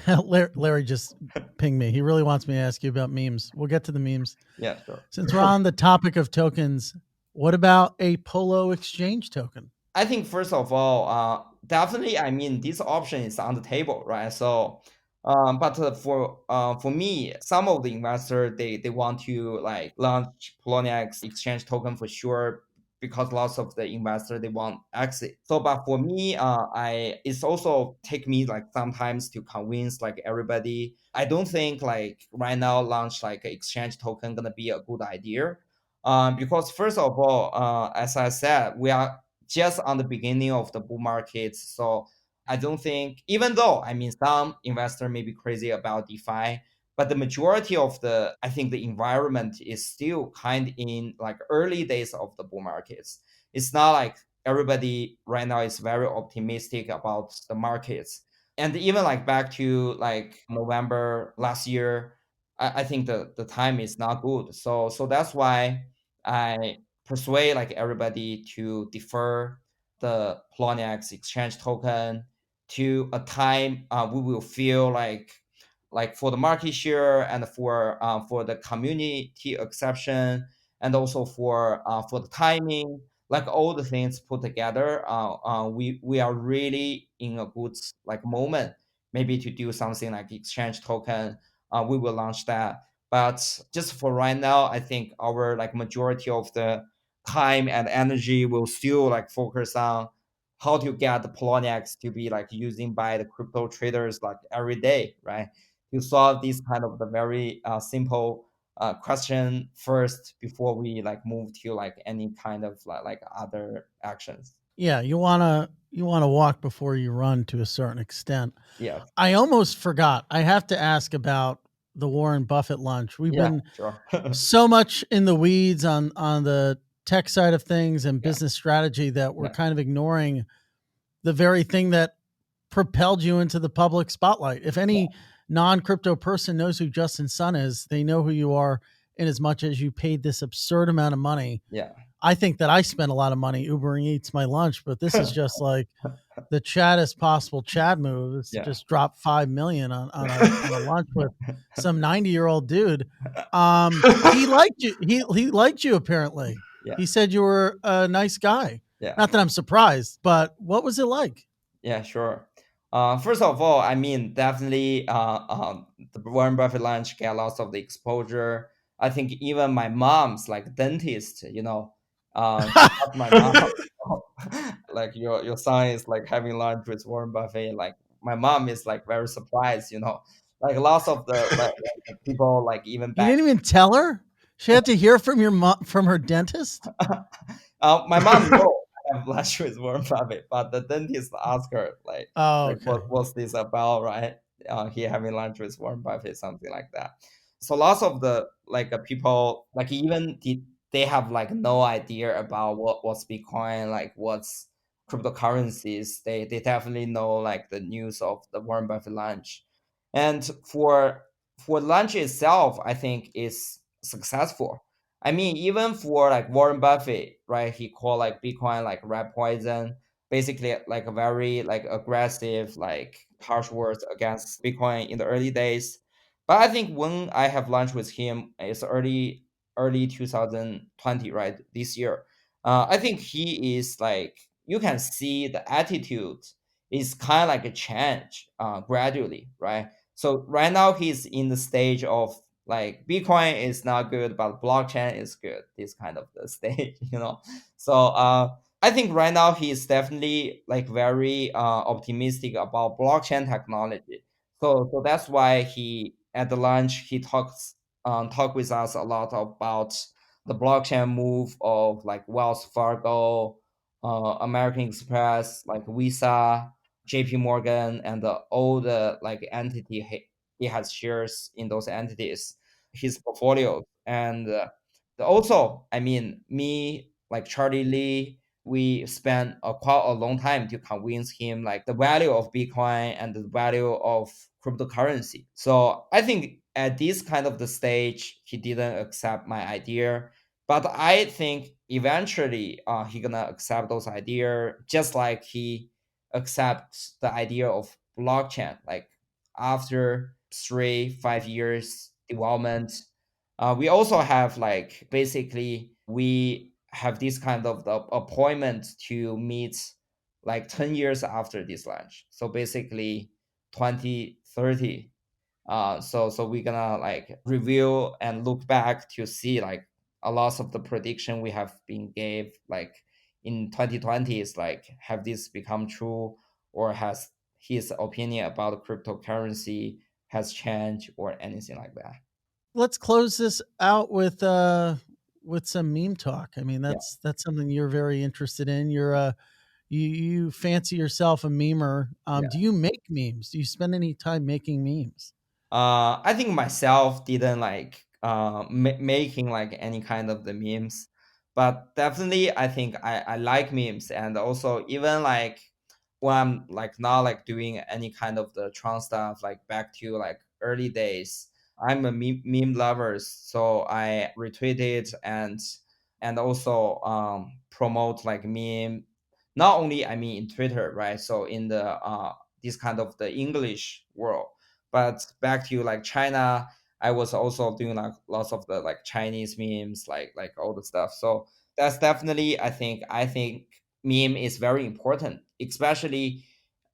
[SPEAKER 1] Larry just pinged me. He really wants me to ask you about memes. We'll get to the memes.
[SPEAKER 2] Yeah, sure.
[SPEAKER 1] Since we're on the topic of tokens, what about a Polo exchange token?
[SPEAKER 2] I think first of all, definitely, I mean, this option is on the table, right? So, but for me, some of the investors they want to like launch Poloniex exchange token for sure because lots of the investors they want exit. So, but for me, I it's also take me like sometimes to convince like everybody. I don't think like right now launch like exchange token gonna be a good idea. Because first of all, as I said, we are just on the beginning of the bull market. So I don't think, even though I mean some investor may be crazy about DeFi, but the majority of I think the environment is still kind in like early days of the bull markets. It's not like everybody right now is very optimistic about the markets. And even like back to like November last year, I think the time is not good. So that's why I persuade like everybody to defer the Poloniex exchange token to a time we will feel like for the market share and for the community exception and also for the timing, like all the things put together, we are really in a good like moment maybe to do something like exchange token. We will launch that, but just for right now I think our like majority of the time and energy will still like focus on how to get the Poloniex to be like using by the crypto traders like every day, right? To solve this kind of the very simple question first before we like move to like any kind of like other actions.
[SPEAKER 1] Yeah, you wanna walk before you run to a certain extent.
[SPEAKER 2] Yes.
[SPEAKER 1] I almost forgot. I have to ask about the Warren Buffett lunch. We've
[SPEAKER 2] Yeah.
[SPEAKER 1] been
[SPEAKER 2] Sure.
[SPEAKER 1] so much in the weeds on the tech side of things and
[SPEAKER 2] Yeah.
[SPEAKER 1] business strategy that we're
[SPEAKER 2] Yeah.
[SPEAKER 1] kind of ignoring the very thing that propelled you into the public spotlight. If any non-crypto person knows who Justin Sun is, they know who you are in as much as you paid this absurd amount of money.
[SPEAKER 2] Yeah.
[SPEAKER 1] I think that I spent a lot of money Ubering Eats my lunch, but this is just like the chaddest possible Chad move. It's
[SPEAKER 2] Yeah.
[SPEAKER 1] just drop 5 million on a lunch with some 90-year-old dude. He liked you. He liked you apparently.
[SPEAKER 2] Yeah.
[SPEAKER 1] He said you were a nice guy.
[SPEAKER 2] Yeah.
[SPEAKER 1] Not that I'm surprised, but what was it like?
[SPEAKER 2] Yeah, sure. First of all, I mean, definitely, the Warren Buffett lunch get lots of the exposure. I think even my mom's like dentist, she asked my mom, like your son is like having lunch with Warren Buffett. Like my mom is like very surprised, like lots of the people like even
[SPEAKER 1] You
[SPEAKER 2] back.
[SPEAKER 1] didn't even tell her? She had to hear from your mom from her dentist?
[SPEAKER 2] My mom know I have lunch with Warren Buffett, but the dentist asked her
[SPEAKER 1] Oh,
[SPEAKER 2] like
[SPEAKER 1] okay.
[SPEAKER 2] what's this about, right? He having lunch with Warren Buffett, something like that. So lots of the like people like even they have like no idea about what's Bitcoin, like what's cryptocurrencies. They definitely know like the news of the Warren Buffett lunch, and for lunch itself, I think is successful. I mean, even for like Warren Buffett, right? He called like Bitcoin like rat poison, basically like a very like aggressive, like harsh words against Bitcoin in the early days. But I think when I have lunch with him, it's early 2020, right? This year. I think he is like you can see the attitude is kind of like a change gradually, right? So right now he's in the stage of like Bitcoin is not good, but blockchain is good. This kind of the stage, So I think right now he is definitely like very optimistic about blockchain technology. So that's why he at the lunch he talk with us a lot about the blockchain move of like Wells Fargo, American Express, like Visa, JP Morgan, and all the like entity he has shares in those entities, his portfolio. And also, I mean, me, like Charlie Lee, we spent quite a long time to convince him like the value of Bitcoin and the value of cryptocurrency. So I think at this kind of the stage, he didn't accept my idea. But I think eventually he gonna accept those idea, just like he accepts the idea of blockchain. Like after 3-5 years development, we also have like basically we have this kind of the appointment to meet like 10 years after this launch. So basically 2030. So we're gonna like review and look back to see like a lot of the prediction we have been gave like in 2020 is like have this become true, or has his opinion about cryptocurrency has changed or anything like that.
[SPEAKER 1] Let's close this out with some meme talk. I mean,
[SPEAKER 2] Yeah.
[SPEAKER 1] that's something you're very interested in. You fancy yourself a memer.
[SPEAKER 2] Yeah.
[SPEAKER 1] Do you make memes? Do you spend any time making memes?
[SPEAKER 2] I think myself didn't like making like any kind of the memes, but definitely I think I like memes. And also even like when I'm like not like doing any kind of the Tron stuff, like back to like early days, I'm a meme lovers, so I retweet it and also promote like meme. Not only I mean in Twitter, right? So in the this kind of the English world, but back to like China, I was also doing like lots of the like Chinese memes, like all the stuff. So that's definitely I think meme is very important, especially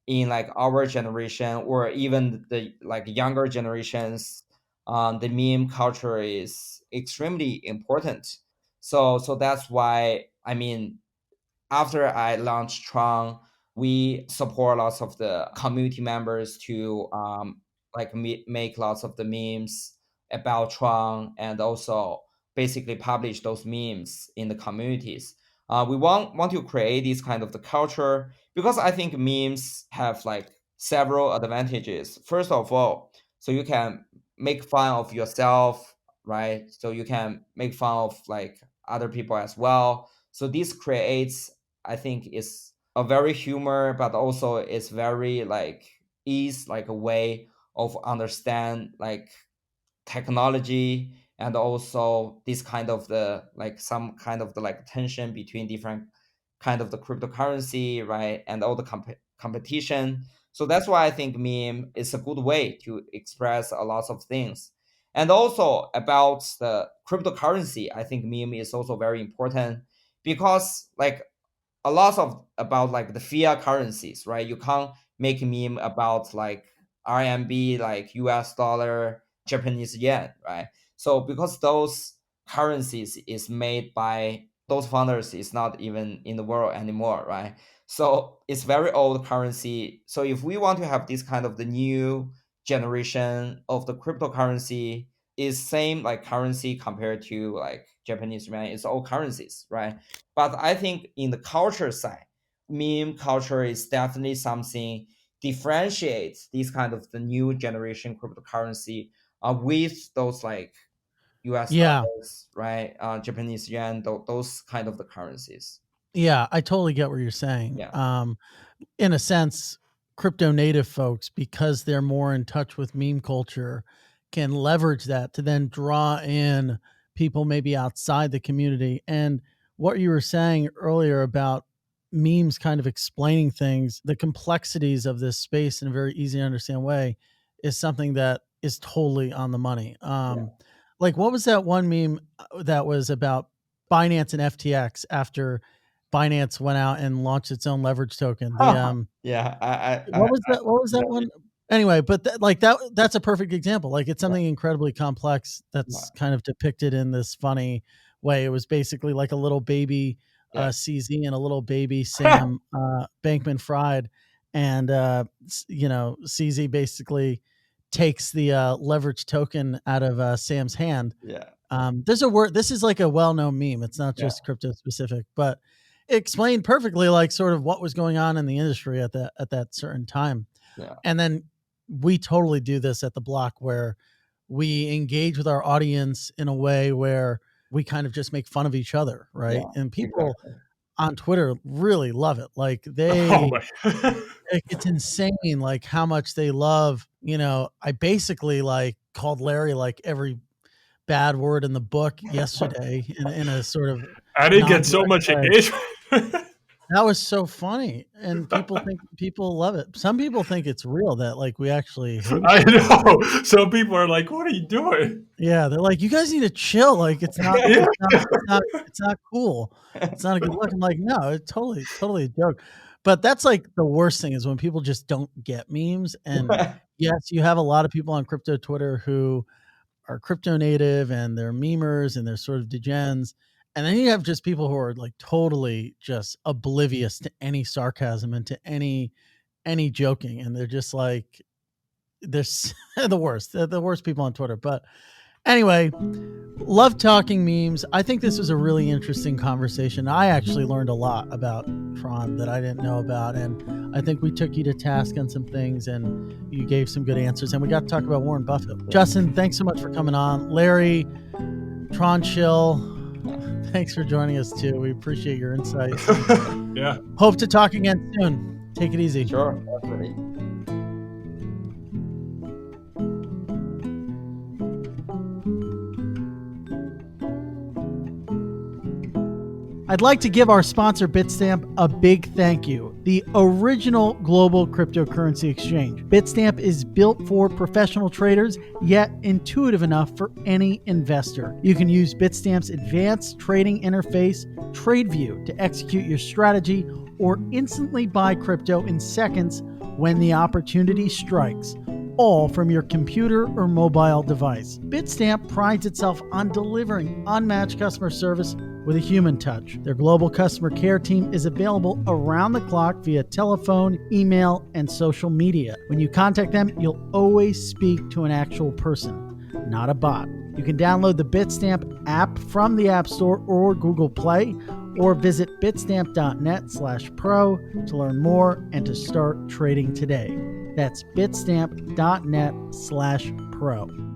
[SPEAKER 2] in like our generation or even the like younger generations. The meme culture is extremely important. So that's why I mean after I launched Tron, we support lots of the community members to like make lots of the memes about Tron, and also basically publish those memes in the communities. We want to create this kind of the culture because I think memes have like several advantages. First of all, so you can make fun of yourself, right? So you can make fun of like other people as well. So this creates, I think, is a very humor, but also it's very like is like a way of understand like technology, and also this kind of the like some kind of the like tension between different kind of the cryptocurrency, right? And all the competition. So that's why I think meme is a good way to express a lot of things. And also about the cryptocurrency, I think meme is also very important because like a lot of about like the fiat currencies, right? You can't make a meme about like RMB, like US dollar, Japanese yen, right? So because those currencies is made by those founders is not even in the world anymore, right? So it's very old currency. So if we want to have this kind of the new generation of the cryptocurrency, is same like currency compared to like Japanese yen, it's all currencies, right? But I think in the culture side, meme culture is definitely something differentiates this kind of the new generation cryptocurrency with those like US
[SPEAKER 1] Yeah.
[SPEAKER 2] dollars, right? Japanese yen, those kind of the currencies.
[SPEAKER 1] Yeah, I totally get what you're saying.
[SPEAKER 2] Yeah,
[SPEAKER 1] In a sense, crypto native folks, because they're more in touch with meme culture, can leverage that to then draw in people maybe outside the community. And what you were saying earlier about memes kind of explaining things, the complexities of this space in a very easy to understand way, is something that is totally on the money.
[SPEAKER 2] yeah.
[SPEAKER 1] Like what was that one meme that was about Binance and FTX after Binance went out and launched its own leverage token? The
[SPEAKER 2] Yeah,
[SPEAKER 1] what was that? What was that
[SPEAKER 2] yeah,
[SPEAKER 1] one? Anyway, but like that's a perfect example. Like it's
[SPEAKER 2] yeah,
[SPEAKER 1] something incredibly complex
[SPEAKER 2] yeah,
[SPEAKER 1] that's kind of depicted in this funny way. It was basically like a little baby
[SPEAKER 2] yeah.
[SPEAKER 1] CZ and a little baby Sam Bankman Fried, and CZ basically takes the leverage token out of Sam's hand,
[SPEAKER 2] Yeah.
[SPEAKER 1] There's a word. This is like a well-known meme. It's not just crypto specific, but it explained perfectly like sort of what was going on in the industry at that certain time.
[SPEAKER 2] Yeah.
[SPEAKER 1] And then we totally do this at the block where we engage with our audience in a way where we kind of just make fun of each other, right?
[SPEAKER 2] Yeah,
[SPEAKER 1] And people
[SPEAKER 2] exactly.
[SPEAKER 1] on Twitter really love it. Like it's insane, like how much they love. I basically like called Larry like every bad word in the book yesterday in a sort of
[SPEAKER 3] I didn't get so
[SPEAKER 1] non-direct
[SPEAKER 3] much
[SPEAKER 1] way.
[SPEAKER 3] engagement.
[SPEAKER 1] That was so funny, and people love it. Some people think it's real that like we actually hate
[SPEAKER 3] I know. Some people are like, "What are you doing?"
[SPEAKER 1] Yeah, they're like, you guys need to chill. Like it's not
[SPEAKER 3] Yeah.
[SPEAKER 1] cool. It's not a good look. I'm like, no, it's totally a joke. But that's like the worst thing is when people just don't get memes. And yes, you have a lot of people on crypto Twitter who are crypto native and they're memers and they're sort of degens. And then you have just people who are like totally just oblivious to any sarcasm and to any joking. And they're just like, they're the worst. They're the worst people on Twitter. But anyway, love talking memes. I think this was a really interesting conversation. I actually learned a lot about Tron that I didn't know about. And I think we took you to task on some things and you gave some good answers. And we got to talk about Warren Buffett. Justin, thanks so much for coming on. Larry, Tron Chill, thanks for joining us too. We appreciate your insights.
[SPEAKER 3] Yeah.
[SPEAKER 1] Hope to talk again soon. Take it easy.
[SPEAKER 2] Sure, definitely.
[SPEAKER 1] I'd like to give our sponsor Bitstamp a big thank you, the original global cryptocurrency exchange. Bitstamp is built for professional traders, yet intuitive enough for any investor. You can use Bitstamp's advanced trading interface, TradeView, to execute your strategy or instantly buy crypto in seconds when the opportunity strikes, all from your computer or mobile device. Bitstamp prides itself on delivering unmatched customer service with a human touch. Their global customer care team is available around the clock via telephone, email, and social media. When you contact them, you'll always speak to an actual person, not a bot. You can download the Bitstamp app from the App Store or Google Play, or visit bitstamp.net/pro to learn more and to start trading today. That's bitstamp.net/pro.